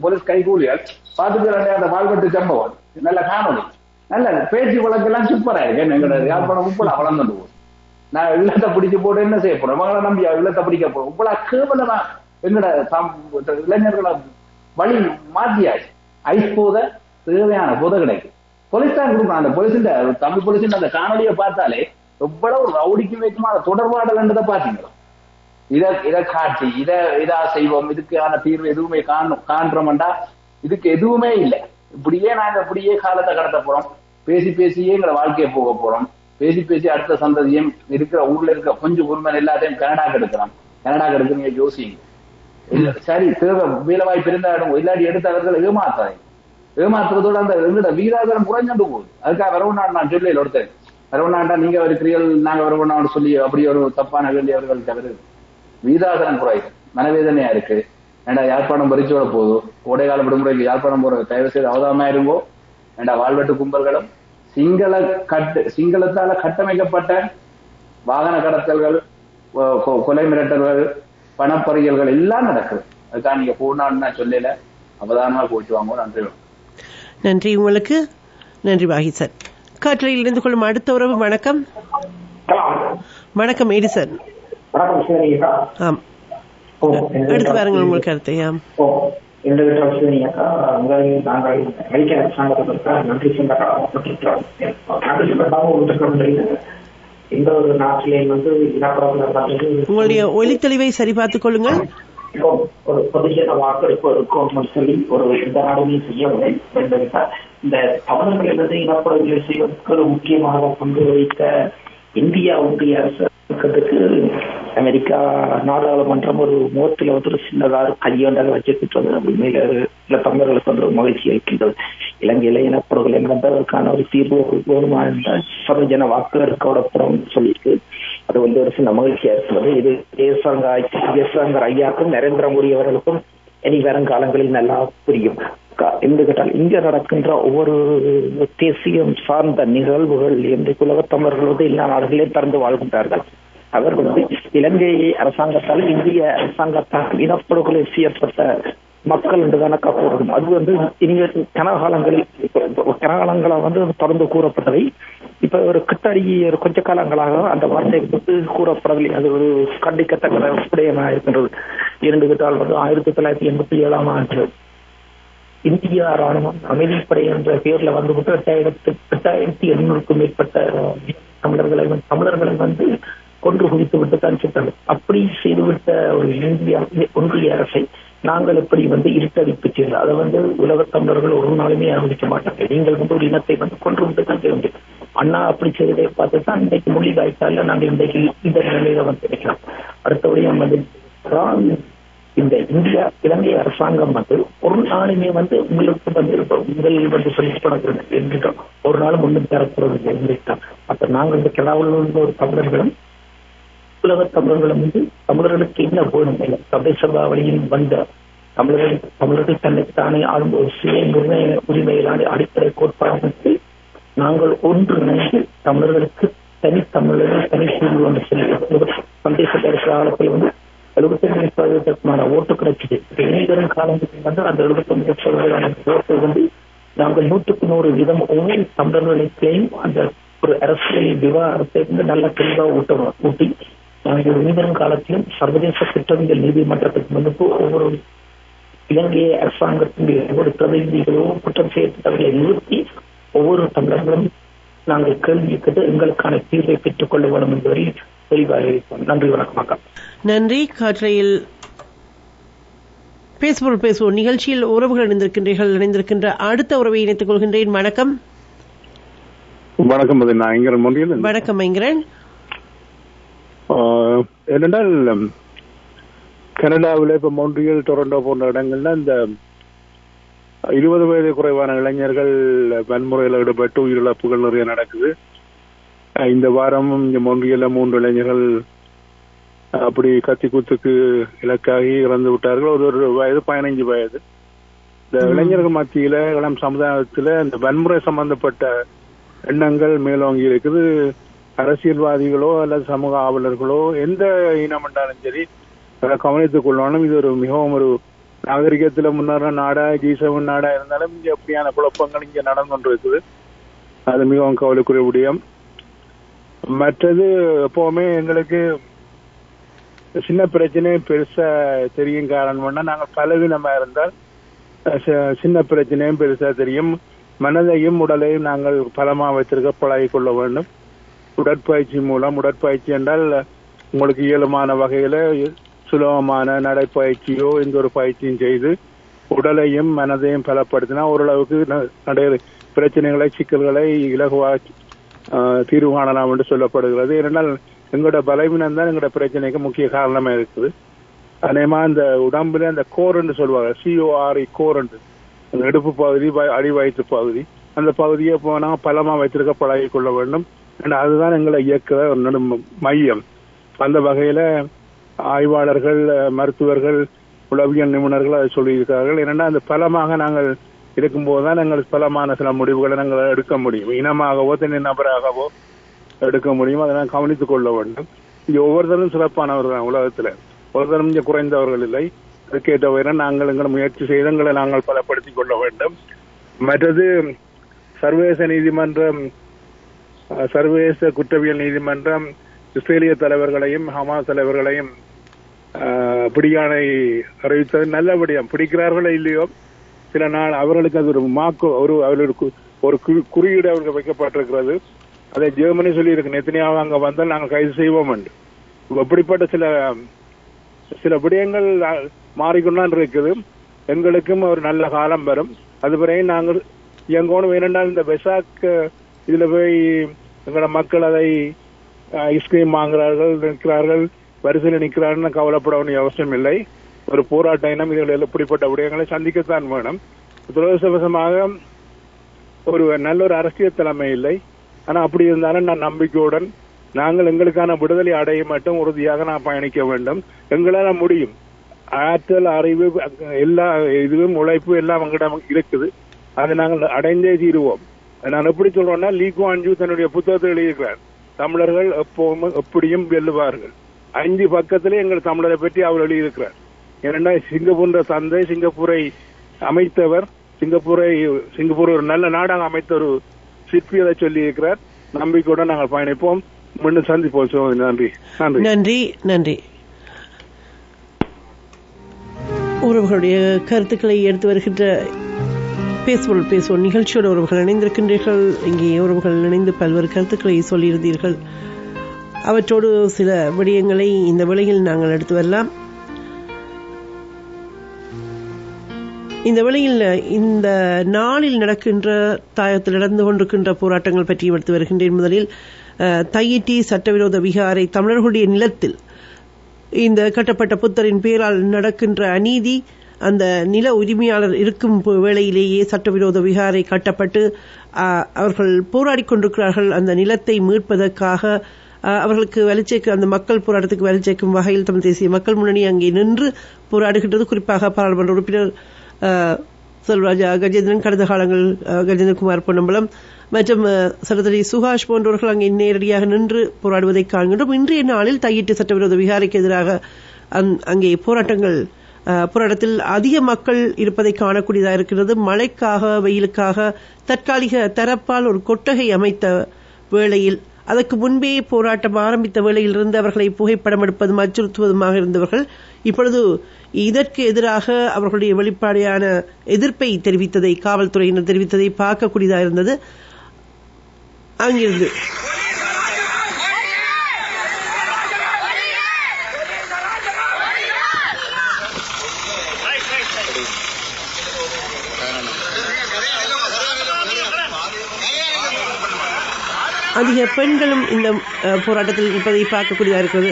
போலீஸ் கைக்கூலிகள் பார்த்துட்டு அந்த வாழ்வெட்டு சம்பவம் நல்ல காணொலி, நல்ல பேச்சு வழக்கெல்லாம் சூப்பரா இருக்கு. எங்களோட யாழ்ப்பாணம் உப்புலா வளர்ந்துட்டு போகுது. நான் இல்லத்தை பிடிச்சு போட்டு என்ன செய்ய போறோம்? மகளை நம்பி இல்லத்தை பிடிக்க போறோம். உப்புலா கேவலமா எங்களோட இளைஞர்களை வழி மாற்றியாச்சு. ஐஸ் போத தேவையான போதை கிடைக்கும். போலீஸ் தான் கொடுக்கணும். அந்த போலீஸ் தமிழ் போலீஸ் அந்த காணொலியை பார்த்தாலே எவ்வளவு ரவுடிக்கு வைக்குமா தொடர்பாடல் என்றதை பாத்தீங்களா? இதை காட்டி இதா செய்வோம், இதுக்கான தீர்வு எதுவுமே காண்றோம்டா இதுக்கு எதுவுமே இல்லை. இப்படியே காலத்தை கடத்த போறோம். பேசியே எங்களை வாழ்க்கையை போக போறோம். பேசி அடுத்த சந்ததியும் இருக்கிற ஊர்ல இருக்க கொஞ்சம் உரிமை எல்லாத்தையும் கனடாக்கு எடுக்கலாம். கனடாக்கு எடுக்க யோசிங்க. சரி, தேவை வேலை வாய்ப்பு இருந்தாலும் இல்லாடி எடுத்து அவர்கள் ஏமாத்துறதோட அந்த எங்களோட வீராதரம் குறைஞ்சுட்டு போகுது. அதுக்காக வரவுனாடு நான் சொல்லல ஒருத்தர் வரவுனாண்டா நீங்க இருக்கிறீர்கள் நாங்க வரவுனான்னு சொல்லி அப்படி ஒரு தப்பான வேண்டியவர்கள் தவிர வீராதரம் குறையுது. மனவேதனையா இருக்கு. ஏண்டா யாழ்ப்பாணம் பறிச்சோட போதும். கோடைகால விடுமுறைக்கு யாழ்ப்பாணம் போற தயவு செய்து அவதானமா இருங்கோ. ஏண்டா வாழ்வெட்டு கும்பல்களும் சிங்களத்தால கட்டமைக்கப்பட்ட வாகன கடத்தல்கள், கொலை மிரட்டல்கள், பணப்பறியல்கள் எல்லாம் நடக்குது. அதுக்காக நீங்க போனான்னு நான் சொல்லல, அவதானமா போயிட்டு வாங்க. நன்றி உங்களுக்கு. நன்றி வாகிசன். காற்றலையில் இருந்து கொள்ளும் அடுத்த உறவு. வணக்கம். வணக்கம் எடிசன். ஆம், எடுத்து பாருங்கள் உங்கள் கருத்தை. ஆம், நாங்கள் அமெரிக்க அரசாங்கத்திற்கு நன்றி சொல்ல இந்த ஒரு நாட்டிலேயும் வந்து உங்களுடைய ஒலித்தெளிவை சரி பார்த்துக் கொள்ளுங்கள். இப்போ ஒரு பொதுஜன வாக்கெடுப்பு இருக்கும் சொல்லி ஒரு இந்த நாடுமே செய்ய முடியும். இந்த தமிழர்கள் வந்து இனப்படுகொலை செய்வதற்கு ஒரு முக்கியமாக பங்கு வகித்த இந்தியா ஒன்றிய அரசுக்கு அமெரிக்கா நாடாளுமன்றம் ஒரு முகத்தில் வந்து ஒரு சின்னதாக கையொன்றாக வச்சிருக்கின்றது. உண்மையில சில தமிழர்களுக்கு வந்து ஒரு மகிழ்ச்சி அளிக்கின்றது. இலங்கையில இனப்படுகொலை நடந்ததற்கான ஒரு தீர்வு வேணுமா என்றால் பொதுஜன வாக்கெடுக்கப்படும் சொல்லிட்டு அது வந்து ஒரு சின்ன மகிழ்ச்சியா இருக்கிறது. இது ஜெயசங்கர் ஐயாக்கும் நரேந்திர மோடி அவர்களுக்கும் இனி வருங்காலங்களில் நல்லா புரியும். என்று கேட்டால் இங்கே நடக்கின்ற ஒவ்வொரு தேசியம் சார்ந்த நிகழ்வுகள் என்று உலக தமிழர்கள் வந்து எல்லா நாடுகளிலும் திறந்து வாழ்கின்றார்கள். அவர் வந்து இலங்கை அரசாங்கத்தால் இந்திய அரசாங்கத்தால் இனப்படுகொலை செய்யப்பட்ட மக்கள் என்றுதான கூறணும். அது வந்து இனிய கனகாலங்களா வந்து தொடர்ந்து கூறப்பட்டதை இப்ப ஒரு கிட்டடி ஒரு கொஞ்ச காலங்களாக அந்த வார்த்தை வந்து கூறப்படவில்லை. அது ஒரு கண்டிக்கத்தக்க விடயமாக இருக்கின்றது. இரண்டு கேட்டால் வந்து 1987 ஆண்டு இந்திய ராணுவம் அமைதிப்படை என்ற பெயர்ல வந்து 8800க்கும் மேற்பட்ட தமிழர்களை வந்து கொன்று குவித்து விட்டு தான் சென்றது. அப்படி செய்துவிட்ட ஒரு இந்திய ஒன்றிய அரசை நாங்கள் எப்படி வந்து இருட்டடிப்பு செய்யலாம்? அதை வந்து உலக தமிழர்கள் ஒரு நாளுமே அனுமதிக்க மாட்டாங்க. நீங்கள் வந்து ஒரு இனத்தை வந்து கொன்று விட்டு தான் செய்ய முடியும். அண்ணா அப்படி செய்ததை பார்த்து தான் இன்றைக்கு மொழி காய்ச்சால நாங்கள் இன்றைக்கு இந்த நிலையில வந்து இருக்கிறோம். அடுத்தபடியும் வந்து இந்த இந்தியா இலங்கை அரசாங்கம் வந்து ஒரு நாளுமே வந்து உங்களுக்கு வந்து உங்கள் வந்து சொல்லிப்படக்கூடாது என்று ஒரு நாளும் ஒன்றும் தரப்படுவதில்லை என்றுதான். அப்ப நாங்கள் இந்த கிடாவில் உள்ள ஒரு தமிழர்களும் உலக தமிழர்களும் வந்து தமிழர்களுக்கு என்ன வேணும் இல்லை சபை சபா வழியில் வந்த தமிழர்கள் தன்னைத்தானே ஆளும் ஒரு சிலை உரிமையிலான அடிப்படை கோட்பாடு நாங்கள் ஒன்றிணைந்து தமிழர்களுக்கு தனித்தமிழர்கள் தனி தீர்வு என்று சொல்லி சந்தேச காலத்தில் வந்து 75% ஓட்டு கிடைச்சது. இளைஞரும் காலங்களில் வந்து அந்த 75% ஓட்டு வந்து நாங்கள் 100% ஒவ்வொரு தமிழர்களுக்கையும் அந்த ஒரு அரசியல் விவகாரத்தை வந்து நல்ல தெளிவாக ஊட்டி நாங்கள் இளைஞரும் காலத்திலும் சர்வதேச குற்றவியல் நீதிமன்றத்துக்கு முன்பு ஒவ்வொரு இலங்கை அரசாங்கத்தின் ஒவ்வொரு பிரதிநிதிகளோ குற்றம் செய்யப்பட்டவர்களை நிறுத்தி ஒவ்வொரு தமிழர்களும் நாங்கள் கேள்வி கேட்டு எங்களுக்கான தீர்வை பெற்றுக் கொள்ள வேண்டும் என்பதை தெளிவாக இருப்போம். நன்றி, வணக்கம். நன்றி. காற்றையில் பேசுவோம் நிகழ்ச்சியில் உறவுகள் இணைந்திருக்கின்ற அடுத்த உறவை இணைத்துக் கொள்கின்றேன். வணக்கம். வணக்கம். நான் ஐங்கரன் மொழியில். வணக்கம் ஐங்கரன். என்னென்றால் கனடாவில் இப்ப மொன்றியல் டொரண்டோ போன்ற இடங்கள்ல இந்த 20 வயது குறைவான இளைஞர்கள் வன்முறையில் ஈடுபட்டு உயிரிழப்புகள் நிறைய நடக்குது. இந்த வாரம் இங்க மொன்றியல்ல 3 இளைஞர்கள் அப்படி கத்தி குத்துக்கு இலக்காகி இறந்து விட்டார்கள். ஒரு வயது 15 வயது. இந்த இளைஞர்கள் மத்தியில இளம் சமுதாயத்துல இந்த வன்முறை சம்பந்தப்பட்ட எண்ணங்கள் மேலோங்கி இருக்குது. அரசியல்வாதிகளோ அல்லது சமூக ஆவலர்களோ எந்த இனம் என்றாலும் சரி அதை கவனித்துக் கொள்ளணும். இது ஒரு மிகவும் ஒரு நாகரிகத்துல முன்னேற நாடா G7 நாடா இருந்தாலும் இங்க எப்படியான குழப்பங்கள் இங்க நடந்து கொண்டு இருக்குது. அது மிகவும் கவலைக்குரிய விடயம். மற்றது எப்பவுமே எங்களுக்கு சின்ன பிரச்சனை பெருசா தெரியும். காரணம்னா நாங்கள் பலவீனமா இருந்தால் சின்ன பிரச்சனையும் பெருசா தெரியும். மனதையும் உடலையும் நாங்கள் பலமா வைத்திருக்க பழகிக் கொள்ள வேண்டும். உடற்பயிற்சி மூலம், உடற்பயிற்சி என்றால் உங்களுக்கு இயலுமான வகையில சுலபமான நடைப்பயிற்சியோ எந்த ஒரு பயிற்சியும் செய்து உடலையும் மனதையும் பலப்படுத்தினா ஓரளவுக்கு பிரச்சனைகளை சிக்கல்களை இலகுவாக தீர்வு காணலாம் என்று சொல்லப்படுகிறது. ஏனென்றால் எங்களோட பலவீனம் தான் எங்களோட பிரச்சனைக்கு முக்கிய காரணமா இருக்குது. அதேமா இந்த உடம்புல அந்த கோர் என்று சொல்லுவாங்க, CORE கோர் என்று அந்த இடுப்பு பகுதி, அடி வயிற்று பகுதி, அந்த பகுதியை போனா பலமா வைத்திருக்க பழகிக் கொள்ள வேண்டும். அதுதான் எங்களை இயக்க ஒரு மையம். அந்த வகையில ஆய்வாளர்கள், மருத்துவர்கள், உளவியல் நிபுணர்கள் அதை சொல்லியிருக்கிறார்கள். ஏன்னா அந்த பலமாக நாங்கள் இருக்கும்போதுதான் நாங்கள் பலமான சில முடிவுகளை நாங்கள் எடுக்க முடியும். இனமாகவோ தனி நபராகவோ எடுக்க முடியும். அதை நான் கவனித்துக் கொள்ள வேண்டும். இங்க ஒவ்வொருத்தரும் சிறப்பானவர்கள் தான். உலகத்துல ஒருத்தரும் இங்க குறைந்தவர்கள் இல்லை. அதுக்கேற்ற நாங்கள் எங்களை முயற்சி செய்து எங்களை நாங்கள் பலப்படுத்திக் கொள்ள வேண்டும். மற்றது சர்வதேச நீதிமன்றம், சர்வதேச குற்றவியல் நீதிமன்றம் இஸ்ரேலிய தலைவர்களையும் ஹமாஸ் தலைவர்களையும் பிடியானை அறிவித்தது நல்லபடியாக. பிடிக்கிறார்களோ இல்லையோ சில நாள் அவர்களுக்கு அது ஒரு மார்க்கு, அவர்களுக்கு ஒரு குறியீடு அவர்களுக்கு வைக்கப்பட்டிருக்கிறது. அதை ஜெர்மனி சொல்லியிருக்கு, நெத்தனியாவை அங்க வந்தால் நாங்கள் கைது செய்வோம் என்று. அப்படிப்பட்ட சில விடயங்கள் மாறிக்கொண்டான் இருக்குது. எங்களுக்கும் ஒரு நல்ல காலம் வரும். அதுவரை நாங்கள் இயங்கணும். ஏனென்றால் இந்த வெசாக் இதுல போய் எங்களோட மக்கள் அதை ஐஸ்கிரீம் வாங்குறார்கள், நிற்கிறார்கள், வரிசையில் நிற்கிறார்கள், கவலைப்பட வேண்டிய அவசியம் இல்லை. ஒரு போராட்ட இனம் இதில் எப்படிப்பட்ட விடயங்களை சந்திக்கத்தான் வேணும். துரதிருஷ்டவசமாக ஒரு நல்ல ஒரு அரசியல் தலைமை இல்லை. ஆனா அப்படி இருந்தாலும் நான் நம்பிக்கையுடன் நாங்கள் எங்களுக்கான விடுதலை அடைய மட்டும் உறுதியாக நான் பயணிக்க வேண்டும். எங்களால முடியும். ஆற்றல், அறிவு, எல்லா இதுவும் உழைப்பு எல்லாம் எங்களிடம் இருக்குது. அதை நாங்கள் அடைந்தே தீருவோம். நான் எப்படி சொல்றேன்னா, லீ குவான் யூ தன்னுடைய புத்தகத்தில் எழுதியிருக்கிறார், தமிழர்கள் எப்படியும் வெல்லுவார்கள். 5 பக்கத்திலே எங்கள் தமிழரை பற்றி அவர் எழுதியிருக்கிறார். ஏன்னா சிங்கப்பூர் தந்தை, சிங்கப்பூரை அமைத்தவர், சிங்கப்பூர் ஒரு நல்ல நாடாக அமைத்த ஒரு சிற்பி அதை சொல்லி இருக்கிறார். நம்பிக்கையுடன் நாங்கள் பயணிப்போம். மீண்டும் சந்திப்போம். நன்றி நன்றி நன்றி நன்றி. உறவுகளுடைய கருத்துக்களை எடுத்து வருகின்ற பேசுவோம் நிகழ்ச்சியோடு உறவுகள் இணைந்திருக்கின்றீர்கள். இங்கே உறவுகள் இணைந்து பல்வேறு கருத்துக்களை சொல்லியிருந்தீர்கள். அவற்றோடு சில விடயங்களை இந்த வேளையில் நாங்கள் எடுத்து வரலாம். இந்த வேளையில் இந்த நாளில் நடக்கின்ற தாயத்தில் நடந்து கொண்டிருக்கின்ற போராட்டங்கள் பற்றி எடுத்து வருகின்றேன். முதலில் தையிட்டி சட்டவிரோத விகாரை தமிழர்களுடைய நிலத்தில் இந்த கட்டப்பட்ட புத்தரின் பெயரால் நடக்கின்ற அநீதி, அந்த நில உரிமையாளர் இருக்கும் வேளையிலேயே சட்டவிரோத விகாரை கட்டப்பட்டு அவர்கள் போராடி கொண்டிருக்கிறார்கள். அந்த நிலத்தை மீட்பதற்காக அவர்களுக்கு வலிச்சேர்க்க, அந்த மக்கள் போராட்டத்துக்கு வலிச்சேர்க்கும் வகையில் தமிழ் தேசிய மக்கள் முன்னணி அங்கே நின்று போராடுகின்றது. குறிப்பாக பாராளுமன்ற உறுப்பினர் செல்வராஜா கஜேந்திரன், கடந்த காலங்கள் கஜேந்திரகுமார் பொன்னம்பலம் மற்றும் சரதரி சுகாஷ் போன்றவர்கள் அங்கே நேரடியாக நின்று போராடுவதை காண்கின்றோம். இன்றைய நாளில் தையிட்டு சட்டவிரோத விகாரைக்கு எதிராக அங்கே போராட்டத்தில் அதிக மக்கள் இருப்பதை காணக்கூடியதாக இருக்கிறது. மழைக்காக, வெயிலுக்காக தற்காலிக தரப்பால் ஒரு கொட்டகை அமைத்த வேளையில், அதற்கு முன்பே போராட்டம் ஆரம்பித்த வேளையிலிருந்து அவர்களை புகைப்படம் எடுப்பதும் அச்சுறுத்துவதுமாக இருந்தவர்கள் இப்பொழுது இதற்கு எதிராக அவர்களுடைய வெளிப்படையான எதிர்ப்பை தெரிவித்ததை, காவல்துறையினர் தெரிவித்ததை பார்க்கக்கூடியதாக இருந்தது. அங்கிருந்து அதிக பெண்களும் இந்த போராட்டத்தில் இருப்பதை பார்க்கக்கூடியதாக இருக்கிறது.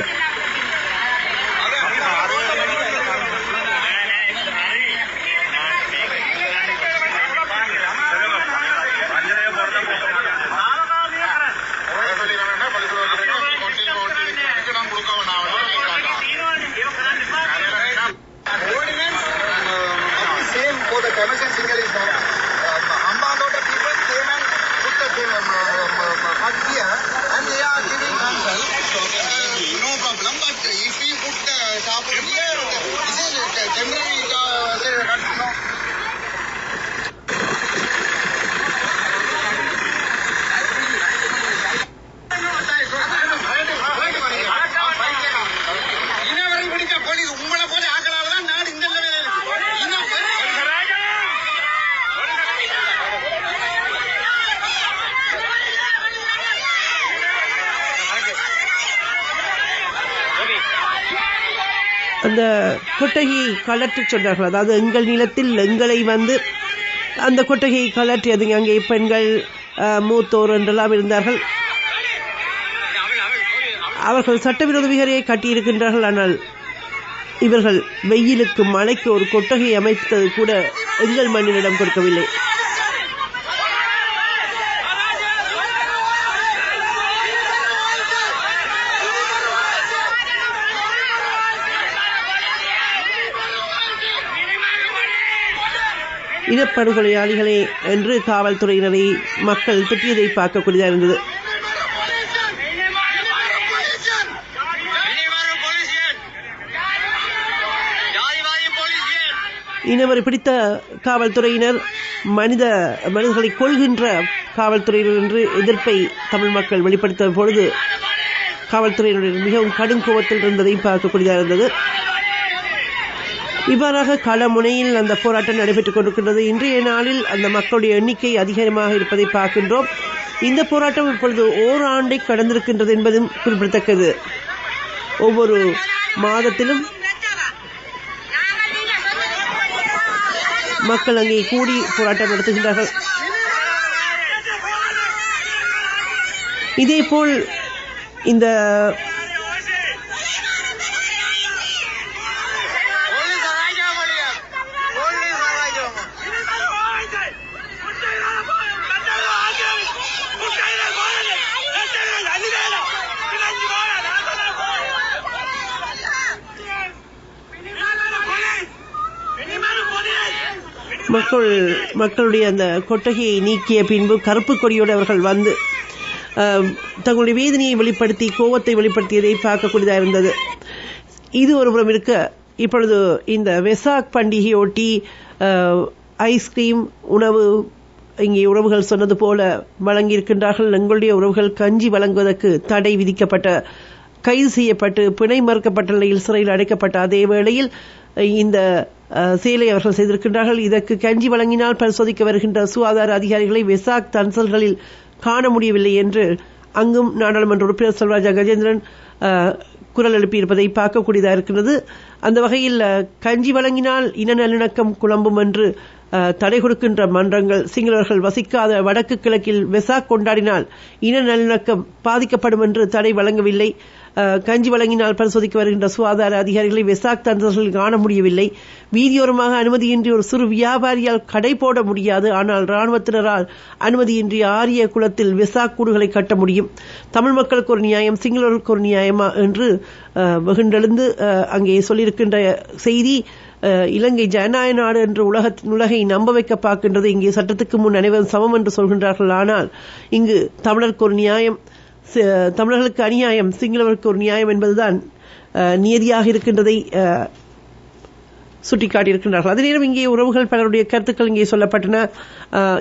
அந்த கொட்டகையை கலற்றி சொன்னார்கள். அதாவது எங்கள் நிலத்தில் எங்களை வந்து அந்த கொட்டகையை கலற்றியது. அங்கே பெண்கள், மூத்தோர் என்றெல்லாம் இருந்தார்கள். அவர்கள் சட்டவிரோத விகாரையை கட்டியிருக்கின்றார்கள். ஆனால் இவர்கள் வெயிலுக்கு, மழைக்கு ஒரு கொட்டகை அமைத்தது கூட எங்கள் மண்ணினிடம் கொடுக்கவில்லை. இனப்படுகொலையாளிகளே என்று காவல்துறையினரை மக்கள் திட்டியதை பார்க்கக்கூடியதாக இருந்தது. இனவரை பிடித்த காவல்துறையினர் மனிதர்களை கொள்கின்ற காவல்துறையினர் என்று எதிர்ப்பை தமிழ் மக்கள் வெளிப்படுத்த பொழுது காவல்துறையினர் மிகவும் கடும் கோபத்தில் இருந்ததை பார்க்கக்கூடியதாக இருந்தது. இவ்வாறாக களமுனையில் அந்த போராட்டம் நடைபெற்றுக் கொண்டிருக்கின்றது. இன்றைய நாளில் அந்த மக்களுடைய எண்ணிக்கை அதிகமாக இருப்பதை பார்க்கின்றோம். இந்த போராட்டம் இப்பொழுது ஓராண்டை கடந்திருக்கின்றது என்பதும் குறிப்பிடத்தக்கது. ஒவ்வொரு மாதத்திலும் மக்கள் அங்கே கூடி போராட்டம் நடத்துகின்றார்கள். இதேபோல் இந்த மக்களுடைய அந்த கொட்டகையை நீக்கிய பின்பு கருப்பு கொடியோடு அவர்கள் வந்து தங்களுடைய வேதனையை வெளிப்படுத்தி கோபத்தை வெளிப்படுத்தியதை பார்க்கக்கூடியதாக இருந்தது. இது ஒருபுறம் இருக்க, இப்பொழுது இந்த வெசாக் பண்டிகையொட்டி ஐஸ்கிரீம் உணவு இங்கே உறவுகள் சொன்னது போல வழங்கியிருக்கின்றார்கள். எங்களுடைய உறவுகள் கஞ்சி வழங்குவதற்கு தடை விதிக்கப்பட்ட, கைது செய்யப்பட்டு பிணை மறுக்கப்பட்ட நிலையில் சிறையில் அடைக்கப்பட்ட அதே வேளையில் இந்த செயலை அவர்கள் செய்திருக்கின்றார்கள். இதற்கு கஞ்சி வழங்கினால் பரிசோதிக்க வருகின்ற சுகாதார அதிகாரிகளை வெசாக் தன்சல்களில் காண முடியவில்லை என்று அங்கும் நாடாளுமன்ற உறுப்பினர் செல்வராஜா கஜேந்திரன் குரல் எழுப்பியிருப்பதை பார்க்கக்கூடியதாக இருக்கின்றது. அந்த வகையில் கஞ்சி வழங்கினால் இன நல்லிணக்கம் குழம்பும் என்று தடை கொடுக்கின்ற மன்றங்கள், சிங்களவர்கள் வசிக்காத வடக்கு கிழக்கில் வெசாக் கொண்டாடினால் இன நல்லிணக்கம் பாதிக்கப்படும் என்று தடை வழங்கவில்லை. கஞ்சி வழங்கினால் பரிசோதிக்க வருகின்ற சுகாதார அதிகாரிகளை வெசாக் தந்தர்கள் காண முடியவில்லை. வீதியோரமாக அனுமதியின்றி ஒரு சிறு வியாபாரியால் கடை போட முடியாது. ஆனால் இராணுவத்தினரால் அனுமதியின்றி ஆரிய குளத்தில் வெசாக் கூடுகளை கட்ட முடியும். தமிழ் மக்களுக்கு ஒரு நியாயம், சிங்களர்களுக்கு ஒரு நியாயமா என்று வெகுண்டெழுந்து அங்கே சொல்லியிருக்கின்ற செய்தி இலங்கை ஜனநாயக நாடு என்று உலகை நம்ப வைக்க பார்க்கின்றது. இங்கே சட்டத்துக்கு முன் அனைவரும் சமம் என்று சொல்கின்றார்கள். ஆனால் இங்கு தமிழருக்கு ஒரு நியாயம், தமிழர்களுக்கு அநியாயம், சிங்களவருக்கு ஒரு நியாயம் என்பதுதான் நியதியாக இருக்கின்றதை சுட்டிக்காட்டியிருக்கின்றார்கள். அதே நேரம் இங்கே உறவுகள் பலருடைய கருத்துக்கள் இங்கே சொல்லப்பட்டன.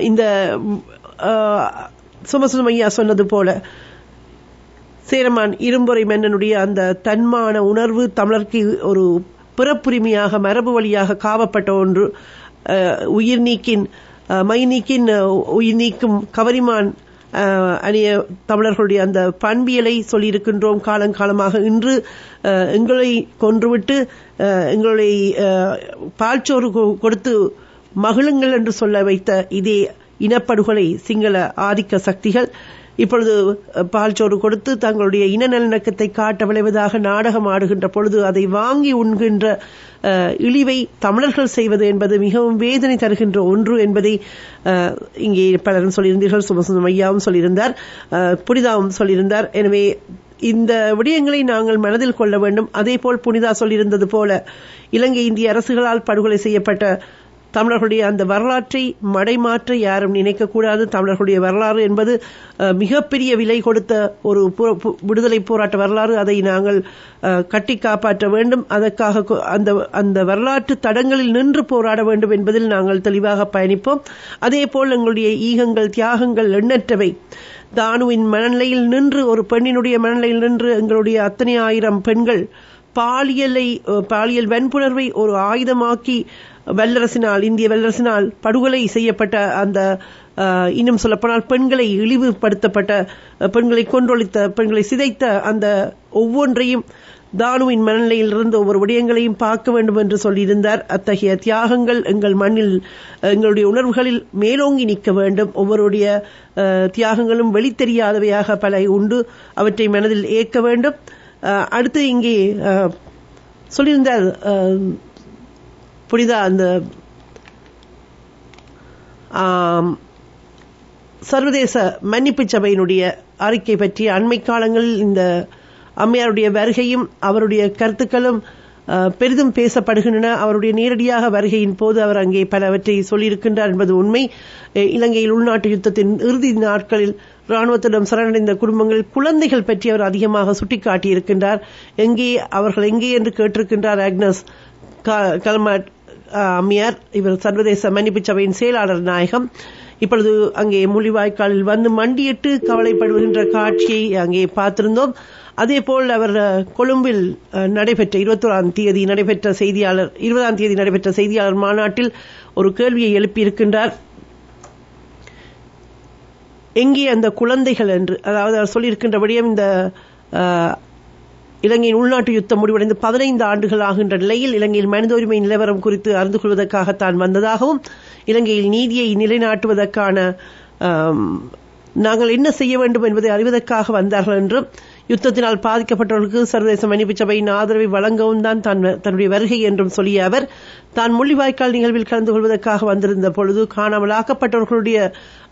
இந்த சோமசுந்தரம் ஐயா சொன்னது போல சேரமான் இரும்பொறை மன்னனுடைய அந்த தன்மான உணர்வு தமிழருக்கு ஒரு பிறப்புரிமையாக மரபு வழியாக காவப்பட்ட ஒன்று. உயிர் நீக்கின் மை நீக்கின் உயிர் நீக்கும் கவரிமான் அணிய தமிழர்களுடைய அந்த பண்பியலை சொல்லியிருக்கின்றோம் காலங்காலமாக. இன்று எங்களை கொன்றுவிட்டு எங்களை பால்சோறு கொடுத்து மகிழுங்கள் என்று சொல்ல வைத்த இதே இனப்படுகொலை சிங்கள ஆதிக்க சக்திகள் இப்பொழுது பால்சோறு கொடுத்து தங்களுடைய இன நல்லிணக்கத்தை காட்ட விளைவதாக நாடகம் ஆடுகின்ற பொழுது அதை வாங்கி உண்கின்ற இழிவை தமிழர்கள் செய்வது என்பது மிகவும் வேதனை தருகின்ற ஒன்று என்பதை இங்கே பலரும் சொல்லியிருந்தீர்கள். சோமசுந்தரம் ஐயாவும் சொல்லியிருந்தார், புனிதாவும் சொல்லியிருந்தார். எனவே இந்த விடயங்களை நாங்கள் மனதில் கொள்ள வேண்டும். அதேபோல் புனிதா சொல்லியிருந்தது போல இலங்கை இந்திய அரசுகளால் படுகொலை செய்யப்பட்ட தமிழர்களுடைய அந்த வரலாற்றை மடைமாற்ற யாரும் நினைக்கக்கூடாது. தமிழர்களுடைய வரலாறு என்பது மிகப்பெரிய விலை கொடுத்த ஒரு விடுதலை போராட்ட வரலாறு. அதை நாங்கள் கட்டி காப்பாற்ற வேண்டும். அதற்காக அந்த வரலாற்று தடங்களில் நின்று போராட வேண்டும் என்பதில் நாங்கள் தெளிவாக பயணிப்போம். அதேபோல் எங்களுடைய ஈகங்கள், தியாகங்கள் எண்ணற்றவை. தானுவின் மனநிலையில் நின்று, ஒரு பெண்ணினுடைய மனநிலையில் நின்று எங்களுடைய அத்தனை ஆயிரம் பெண்கள் பாலியல் வன்புணர்வை ஒரு ஆயுதமாக்கி வல்லரசினால், இந்திய வல்லரசினால் படுகொலை செய்யப்பட்ட அந்த, இன்னும் சொல்லப்போனால் பெண்களை இழிவுபடுத்தப்பட்ட, பெண்களை கொன்றொழித்த, பெண்களை சிதைத்த அந்த ஒவ்வொன்றையும் தானுவின் மனநிலையில் இருந்து ஒவ்வொரு விடயங்களையும் பார்க்க வேண்டும் என்று சொல்லியிருந்தார். அத்தகைய தியாகங்கள் எங்கள் மண்ணில், எங்களுடைய உணர்வுகளில் மேலோங்கி நிற்க வேண்டும். ஒவ்வொருடைய தியாகங்களும் வெளித்தெரியாதவையாக பல உண்டு, அவற்றை மனதில் ஏற்க வேண்டும். அடுத்து இங்கே சொல்லியிருந்தார் புனிதா, அந்த சர்வதேச மன்னிப்பு சபையினுடைய அறிக்கை பற்றி அண்மை காலங்களில் இந்த அம்மையாருடைய வருகையும் அவருடைய கருத்துக்களும் பெரிதும் பேசப்படுகின்றன. அவருடைய நேரடியாக வருகையின் போது அவர் அங்கே பலவற்றை சொல்லியிருக்கின்றார் என்பது உண்மை. இலங்கையில் உள்நாட்டு யுத்தத்தின் இறுதி நாட்களில் இராணுவத்திடம் சரணடைந்த குடும்பங்கள், குழந்தைகள் பற்றி அவர் அதிகமாக சுட்டிக்காட்டியிருக்கின்றார். அவர்கள் எங்கே என்று கேட்டிருக்கின்றார் ஆக்னஸ் கல்மாட் அம்மையார். இவர் சர்வதேச மன்னிப்பு சபையின் செயலாளர் நாயகம். இப்பொழுது அங்கே முள்ளிவாய்க்காலில் வந்து மண்டியிட்டு கவலைப்படுகின்ற காட்சியை அங்கே பார்த்திருந்தோம். அதேபோல் அவர் கொழும்பில் நடைபெற்ற 20ஆம் தேதி நடைபெற்ற செய்தியாளர் மாநாட்டில் ஒரு கேள்வியை எழுப்பியிருக்கின்றார். எங்கே அந்த குழந்தைகள் என்று, அதாவது அவர் சொல்லியிருக்கின்றபடியும் இந்த இலங்கையின் உள்நாட்டு யுத்தம் முடிவடைந்து 15 ஆண்டுகள் ஆகின்ற நிலையில் இலங்கையில் மனித உரிமை நிலவரம் குறித்து அறிந்து கொள்வதற்காக தான் வந்ததாகவும், இலங்கையில் நீதியை நிலைநாட்டுவதற்கான நாங்கள் என்ன செய்ய வேண்டும் என்பதை அறிவதற்காக வந்தார்கள் என்றும், யுத்தத்தினால் பாதிக்கப்பட்டவர்களுக்கு சர்வதேச மன்னிப்பு சபையின் ஆதரவை வழங்கவும் தான் தன்னுடைய வருகை என்றும் சொல்லிய அவர், தான் முள்ளிவாய்க்கால் நிகழ்வில் கலந்து கொள்வதற்காக வந்திருந்த பொழுது காணாமல் ஆக்கப்பட்டவர்களுடைய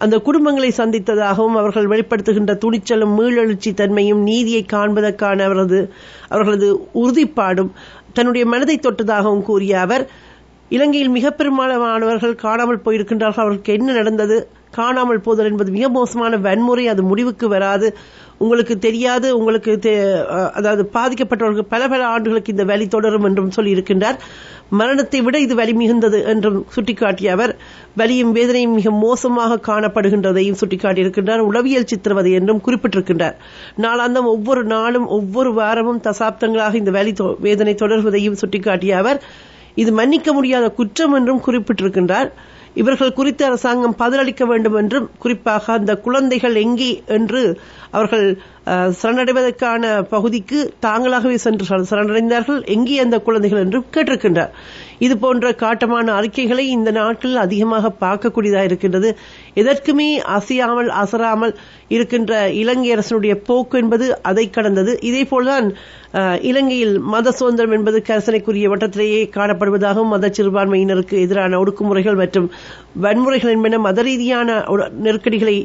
அந்த குடும்பங்களை சந்தித்ததாகவும், அவர்கள் வெளிப்படுத்துகின்ற துணிச்சலும் மீளெழுச்சி தன்மையும் நீதியை காண்பதற்கான அவர்களது உறுதிப்பாடும் தன்னுடைய மனதை தொட்டதாகவும் கூறிய அவர், இலங்கையில் மிக பெரும்பாலானவர்கள் காணாமல் போயிருக்கின்றார்கள். அவர்களுக்கு என்ன நடந்தது? காணாமல் போதல் என்பது மிக மோசமான வன்முறை. அது முடிவுக்கு வராது. உங்களுக்கு தெரியாது. அதாவது பாதிக்கப்பட்டவர்களுக்கு பல ஆண்டுகளுக்கு இந்த வலி தொடரும் என்றும் சொல்லியிருக்கின்றார். மரணத்தை விட இது வலி மிகுந்தது என்றும் சுட்டிக்காட்டிய அவர், வலியும் வேதனையும் மிக மோசமாக காணப்படுகின்றதையும் சுட்டிக்காட்டியிருக்கின்றார். உளவியல் சித்திரவதை என்றும் குறிப்பிட்டிருக்கின்றார். நாளாந்தம் ஒவ்வொரு நாளும் ஒவ்வொரு வாரமும் தசாப்தங்களாக இந்த வலி வேதனை தொடர்வதையும் சுட்டிக்காட்டிய அவர், இது மன்னிக்க முடியாத குற்றம் என்றும் குறிப்பிட்டிருக்கின்றார். இவர்கள் குறித்து அரசாங்கம் பதிலளிக்க வேண்டும் என்றும், குறிப்பாக அந்த குழந்தைகள் எங்கே என்று அவர்கள் சரணடைவதற்கான பகுதிக்கு தாங்களாகவே சென்று சரணடைந்தார்கள், எங்கே அந்த குழந்தைகள் என்று கேட்டிருக்கின்றார். இது போன்ற காட்டமான அறிக்கைகளை இந்த நாட்களில் அதிகமாக பார்க்கக்கூடியதாக இருக்கின்றது. எதற்குமே அசையாமல் அசராமல் இருக்கின்ற இலங்கை அரசனுடைய போக்கு என்பது அதை கடந்தது. இதேபோல்தான் இலங்கையில் மத சுதந்திரம் என்பது கரசனைக்குரிய வட்டத்திலேயே காணப்படுவதாகவும், மத சிறுபான்மையினருக்கு எதிரான ஒடுக்குமுறைகள் மற்றும் வன்முறைகள் என்பன மத ரீதியான நெருக்கடிகளை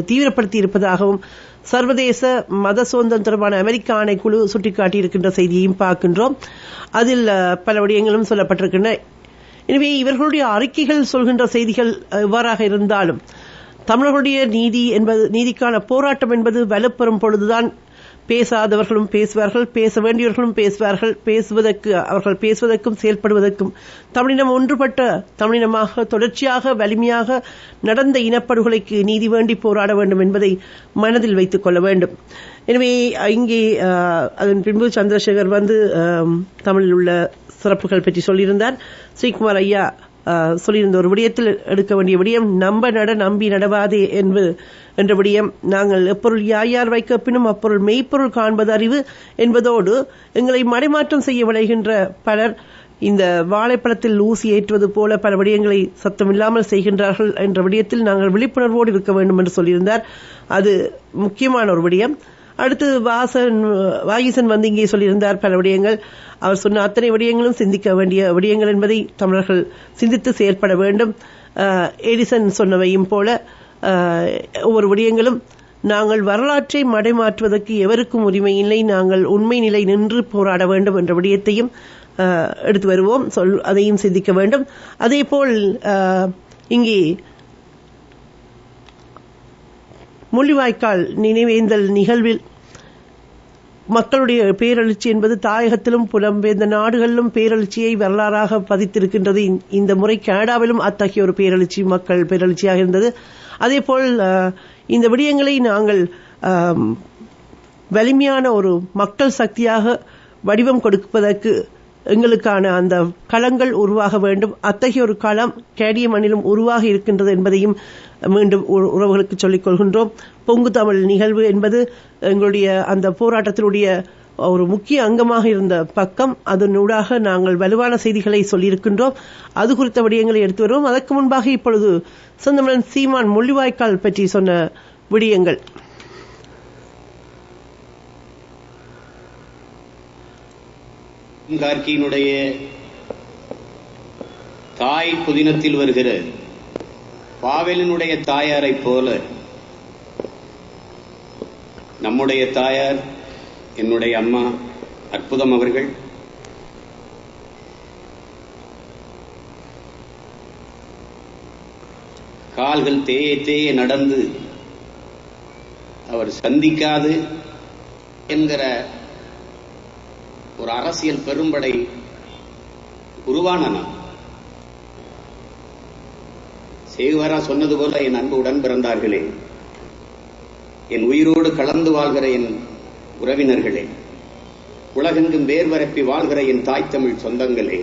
தீவிரப்படுத்தி இருப்பதாகவும் சர்வதேச மத சுதந்திரம் தொடர்பான அமெரிக்க ஆணைக்குழு சுட்டிக்காட்டியிருக்கின்ற செய்தியையும் பார்க்கின்றோம். அதில் பல விடயங்களும் சொல்லப்பட்டிருக்கின்றன. எனவே இவர்களுடைய அறிக்கைகள் சொல்கின்ற செய்திகள் எவ்வாறாக இருந்தாலும், தமிழர்களுடைய நீதிக்கான போராட்டம் என்பது வலுப்பெறும் பொழுதுதான் பேசாதவர்களும் பேசுவார்கள், பேச வேண்டியவர்களும் பேசுவார்கள். அவர்கள் பேசுவதற்கும் செயல்படுவதற்கும் தமிழினம் ஒன்றுபட்ட தமிழினமாக தொடர்ச்சியாக வலிமையாக நடந்த இனப்படுகொலைக்கு நீதி வேண்டி போராட வேண்டும் என்பதை மனதில் வைத்துக் கொள்ள வேண்டும். எனவே இங்கே அதன் பின்பு சந்திரசேகர் தமிழில் உள்ள சிறப்புகள் பற்றி சொல்லியிருந்தார். ஸ்ரீகுமார் ஐயா சொல்லியிருந்த ஒரு விடயத்தில் எடுக்க வேண்டிய விடயம், நம்பி நடவாதே என்ற விடயம். நாங்கள் எப்பொருள் யார் வைக்க பின்னும் அப்பொருள் மெய்ப்பொருள் காண்பது அறிவு என்பதோடு எங்களை மடைமாற்றம் செய்ய விளைகின்ற பலர் இந்த வாழைப்பழத்தில் ஊசி ஏற்றுவது போல பல விடயங்களை சத்தமில்லாமல் செய்கின்றார்கள் என்ற விடயத்தில் நாங்கள் விழிப்புணர்வோடு இருக்க வேண்டும் என்று சொல்லியிருந்தார். அது முக்கியமான ஒரு விடயம். அடுத்து வாகீசன் இங்கே சொல்லியிருந்தார் பல விடயங்கள். அவர் சொன்ன அத்தனை விடயங்களும் சிந்திக்க வேண்டிய விடயங்கள் என்பதை தமிழர்கள் சிந்தித்து செயல்பட வேண்டும். எடிசன் சொன்னவையும் போல ஒவ்வொரு விடயங்களும், நாங்கள் வரலாற்றை மடைமாற்றுவதற்கு எவருக்கும் உரிமை இல்லை, நாங்கள் உண்மை நிலை நின்று போராட வேண்டும் என்ற விடயத்தையும் எடுத்து வருவோம், அதையும் சிந்திக்க வேண்டும். அதேபோல் இங்கே முள்ளிவாய்க்கால் நினைவேந்தல் நிகழ்வில் மக்களுடைய பேரெழுச்சி என்பது தாயகத்திலும் புலம்பெயர்ந்த நாடுகளிலும் பேரெழுச்சியை வரலாறாக பதித்திருக்கின்றது. இந்த முறை கனடாவிலும் அத்தகைய ஒரு பேரெழுச்சி, மக்கள் பேரெழுச்சியாக இருந்தது. அதேபோல் இந்த விடயங்களை நாங்கள் வலிமையான ஒரு மக்கள் சக்தியாக வடிவம் கொடுப்பதற்கு எங்களுக்கான அந்த களங்கள் உருவாக வேண்டும். அத்தகைய ஒரு களம் கேடிய மண்ணிலும் உருவாக இருக்கின்றது என்பதையும் மீண்டும் உறவுகளுக்கு சொல்லிக் கொள்கின்றோம். பொங்கு தமிழ் நிகழ்வு என்பது எங்களுடைய அந்த போராட்டத்தினுடைய ஒரு முக்கிய அங்கமாக இருந்த பக்கம். அதனூடாக நாங்கள் வலுவான செய்திகளை சொல்லியிருக்கின்றோம். அது குறித்த விடயங்களை எடுத்து வருவோம். அதற்கு முன்பாக இப்பொழுது சொந்தமலன் சீமான் முள்ளிவாய்க்கால் பற்றி சொன்ன விடயங்கள். கார்கியினுடைய தாய் புதினத்தில் வருகிற பாவலினுடைய தாயாரை போல நம்முடைய தாயார், என்னுடைய அம்மா அற்புதம் அவர்கள் கால்கள் தேய நடந்து அவர் சந்திக்காது என்கிற ஒரு அரசியல் பெரும்படை உருவான நான் சேகுவரா சொன்னது போல, என் அன்பு உடன் பிறந்தார்களே, என் உயிரோடு கலந்து வாழ்கிற என் உறவினர்களே, உலகெங்கும் வேர் பரப்பி வாழ்கிற என் தாய் தமிழ் சொந்தங்களே,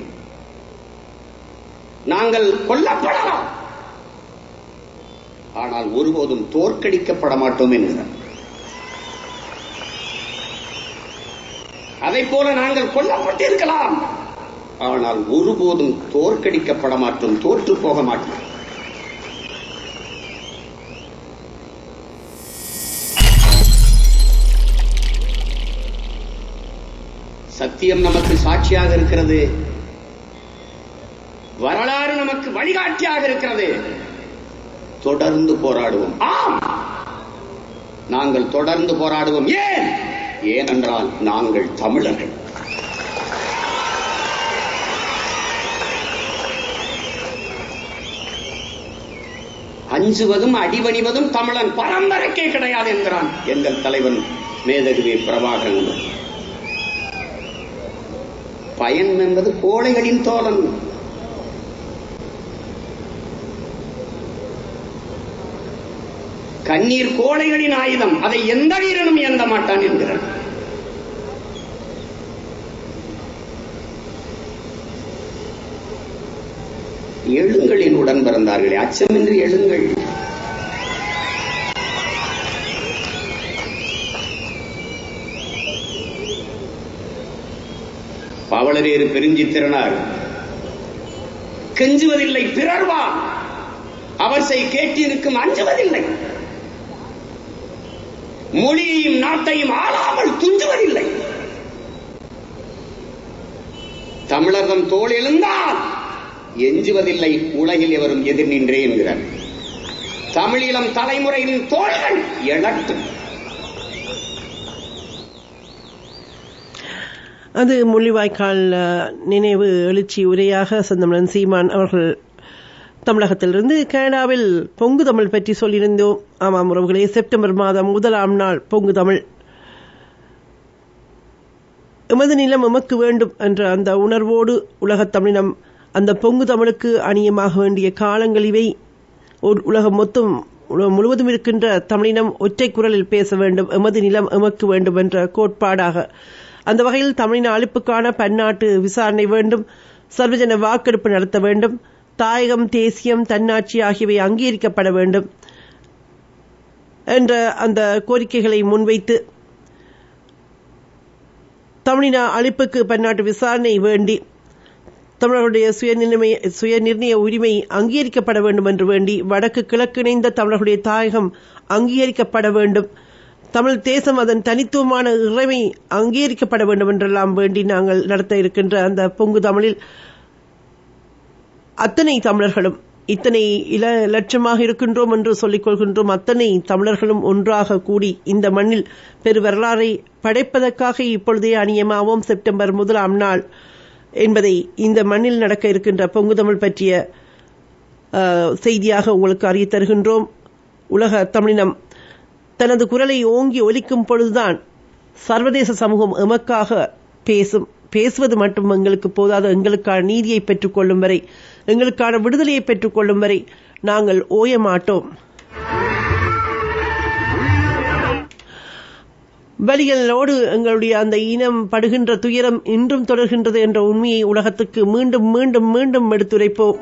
நாங்கள் கொல்லப்படலாம், ஆனால் ஒருபோதும் தோற்கடிக்கப்பட மாட்டோம் என்கிறார். அதை போல நாங்கள் கொல்லப்பட்டிருக்கலாம், ஆனால் ஒருபோதும் தோற்கடிக்கப்பட மாட்டோம், தோற்று போக மாட்டோம். சத்தியம் நமக்கு சாட்சியாக இருக்கிறது, வரலாறு நமக்கு வழிகாட்டியாக இருக்கிறது. தொடர்ந்து போராடுவோம். ஆம், நாங்கள் தொடர்ந்து போராடுவோம். ஏனென்றால் நாங்கள் தமிழர்கள். அஞ்சுவதும் அடிபணிவதும் தமிழன் பரம்பரைக்கே கிடையாது என்கிறான் எங்கள் தலைவன் மேதகுவி பிரபாகரன். பயன் என்பது கோழைகளின் தோழன். கண்ணீர் கோழைகளின் ஆயுதம், அதை எந்த வீரனும் எந்த மாட்டான் என்கிறார். எழுங்களின் உடன் பிறந்தார்களே, அச்சமின்றி எழுங்கள். பவளவேறு பெருஞ்சித்திரனார் கெஞ்சுவதில்லை பிறர்வா, அவர் செய் கேட்டிருக்கும் அஞ்சுவதில்லை, மொழியையும் நாட்டையும் ஆளாமல் துஞ்சுவதில்லை. தமிழகம் தோள் எழுந்தால் எஞ்சுவதில்லை, உலகில் எவரும் எதிர் நின்றே என்கிறார். தமிழீழம் தலைமுறையின் தோள்கள் எழட்டும். அது முள்ளிவாய்க்கால் நினைவு எழுச்சி உரையாக செந்தமிழன் சீமான் அவர்கள் தமிழகத்திலிருந்து கனடாவில் பொங்கு தமிழ் பற்றி சொல்லியிருந்தோம். ஆமாம் உறவுகளே, செப்டம்பர் மாதம் 1ஆம் நாள் பொங்கு தமிழ். எமது நிலம் எமக்கு வேண்டும் என்ற அந்த உணர்வோடு உலகத் தமிழினம் அந்த பொங்கு தமிழுக்கு அணியமாக வேண்டிய காலங்கள் இவை. உலகம் மொத்தம் முழுவதும் இருக்கின்ற தமிழினம் ஒற்றை குரலில் பேச வேண்டும், எமது நிலம் எமக்கு வேண்டும் என்ற கோட்பாடாக. அந்த வகையில் தமிழின அழிப்புக்கான பன்னாட்டு விசாரணை வேண்டும், சர்வஜன வாக்கெடுப்பு நடத்த வேண்டும், தாயகம், தேசியம், தன்னாட்சி ஆகியவை அங்கீகரிக்கப்பட வேண்டும் என்ற அந்த கோரிக்கைகளை முன்வைத்து தமிழின அழிப்புக்கு பன்னாட்டு விசாரணை வேண்டி தமிழர்களுடைய சுயநிர்ணய உரிமை அங்கீகரிக்கப்பட வேண்டும் என்று வேண்டி வடக்கு கிழக்கு இணைந்த தமிழர்களுடைய தாயகம் அங்கீகரிக்கப்பட வேண்டும், தமிழ் தேசம் அதன் தனித்துவமான இறைமை அங்கீகரிக்கப்பட வேண்டும் என்றெல்லாம் வேண்டி நாங்கள் நடத்த இருக்கின்ற அந்த பொங்கு தமிழில் அத்தனை தமிழர்களும் இத்தனை லட்சமாக இருக்கின்றோம் என்று சொல்லிக் கொள்கின்றோம். அத்தனை தமிழர்களும் ஒன்றாக கூடி இந்த மண்ணில் பெரு வரலாறை படைப்பதற்காக இப்பொழுதே அணியமாவோம். செப்டம்பர் 1ஆம் நாள் என்பதை இந்த மண்ணில் நடக்க இருக்கின்ற பொங்கு தமிழ் பற்றிய செய்தியாக உங்களுக்கு அறிய தருகின்றோம். உலக தமிழினம் தனது குரலை ஓங்கி ஒலிக்கும் பொழுதுதான் சர்வதேச சமூகம் எமக்காக பேசும். பேசுவது மட்டும் எங்களுக்கு போதாது, எங்களுக்கான நீதியை பெற்றுக்கொள்ளும் வரை, எங்களுக்கான விடுதலையை பெற்றுக்கொள்ளும் வரை நாங்கள் ஓய மாட்டோம். வலிகளோடு எங்களுடைய அந்த இனம் படுகின்ற துயரம் இன்றும் தொடர்கின்றது என்ற உண்மையை உலகத்துக்கு மீண்டும் மீண்டும் மீண்டும் எடுத்துரைப்போம்.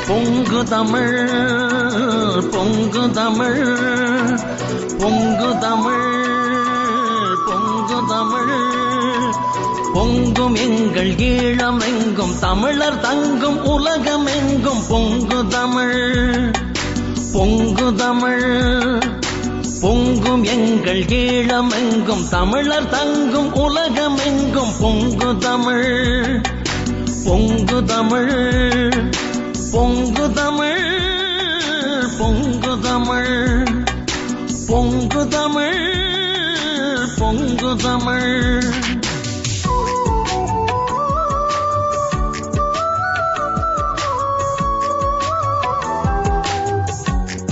பொங்கு தமிழ் பொங்கு தமிழ் பொங்கு தமிழ் பொங்கு தமிழ் பொங்கும் எங்கள் ஈழம் எங்கும் தமிழர் தங்கும் உலகம் எங்கும் பொங்கு தமிழ் பொங்கு தமிழ் பொங்கும் எங்கள் ஈழம் எங்கும் தமிழர் தங்கும் உலகம் எங்கும் பொங்கு தமிழ் பொங்கு தமிழ் பொங்கு தமிழ் பொங்கு தமிழ் பொங்கு தமிழ் பொங்கு தமிழ்.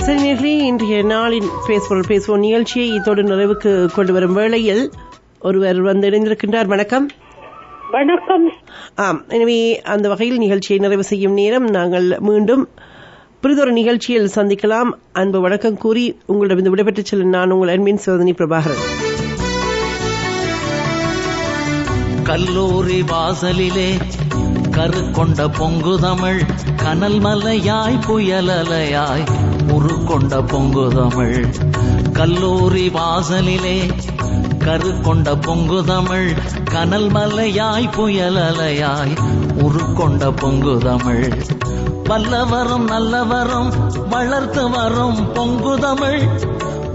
சரி நேர்களே, இன்றைய நாளின் பேசுவோம் நிகழ்ச்சியை இத்தோடு நிறைவுக்கு கொண்டு வரும் வேளையில் ஒருவர் வந்து இணைந்திருக்கின்றார். வணக்கம். வணக்கம். எனவே அந்த வகையில் நிகழ்ச்சியை நிறைவு செய்யும் நேரம். நாங்கள் மீண்டும் புரிதொரு நிகழ்ச்சியில் சந்திக்கலாம். அன்பு வணக்கம் கூறி உங்களிடம் விடைபெற்றுச் செல்லும் நான் உங்கள் அன்பின் சோதனை பிரபாகரன். கல்லூரி வாசலிலே கருக்கொண்ட பொங்குதமிழ், கனல் மலையாய் புயலலையாய் உருக்கொண்ட பொங்குதமிழ். கல்லூரி வாசலிலே கருக்கொண்ட பொங்குதமிழ், கனல் மலையாய் புயலலையாய் உருக்கொண்ட பொங்குதமிழ். வல்லவரும் நல்லவரும் வளர்த்து வரும் பொங்குதமிழ்,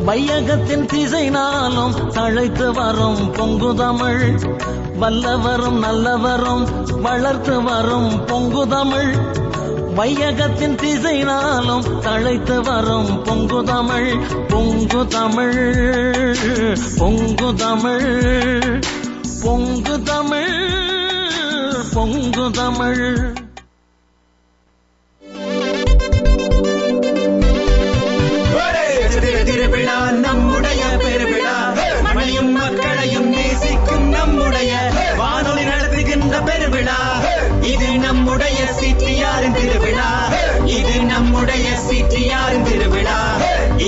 வையகத்தின் திசை நாளும் தழைத்து வரும் பொங்குதமிழ். வல்லவரும் நல்லவரும் வளர்த்து வரும் பொங்குதமிழ், வையகத்தின் திசை நாளும் தழைத்து வரும் பொங்குதமிழ். பொங்குதமிழ் பொங்குதமிழ் பொங்குதமிழ் பொங்குதமிழ். திருவிழா நம்முடைய பெருவிழா, மண்ணையும் மக்களையும் நேசிக்கும் நம்முடைய வானொலி நடத்துகின்ற பெருவிழா. இது நம்முடைய சிற்றியாரின் திருவிழா, இது நம்முடைய சிற்றியாரின் திருவிழா,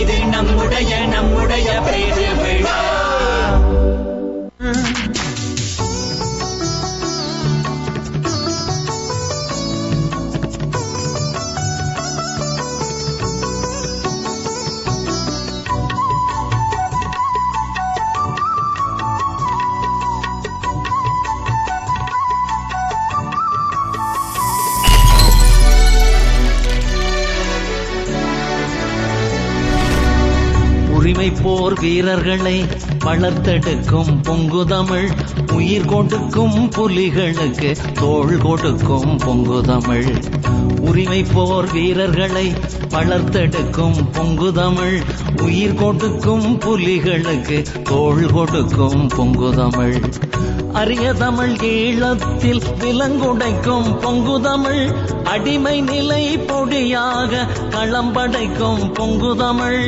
இது நம்முடைய பெருவிழா. உரிமை போர் வீரர்களை வளர்த்தெடுக்கும் பொங்குதமிழ், உயிர் கொடுக்கும் புலிகளுக்கு தோள் கொடுக்கும் பொங்குதமிழ். உரிமை போர் வீரர்களை வளர்த்தெடுக்கும் பொங்குதமிழ், உயிர் கொடுக்கும் புலிகளுக்கு தோள் கொடுக்கும் பொங்குதமிழ். அரிய தமிழ் ஈழத்தில் விலங்குடைக்கும் பொங்குதமிழ், அடிமை நிலை பொடியாக களம்படைக்கும் பொங்குதமிழ்.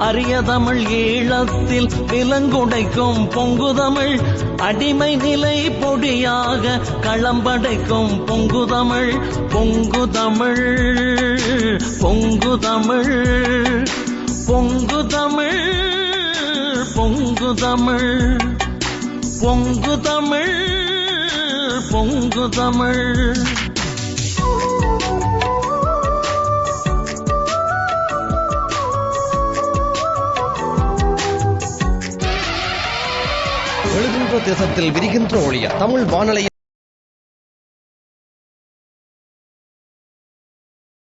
அரிய தமிழ் ஈழத்தில் விலங்குடைக்கும் பொங்குதமிழ், அடிமை நிலை பொடியாக களம்படைக்கும் பொங்குதமிழ். பொங்குதமிழ் பொங்குதமிழ் பொங்குதமிழ் பொங்குதமிழ் பொங்குதமிழ் பொங்குதமிழ். தேசத்தில் விரிகின்ற ஒளியா தமிழ் வானொலி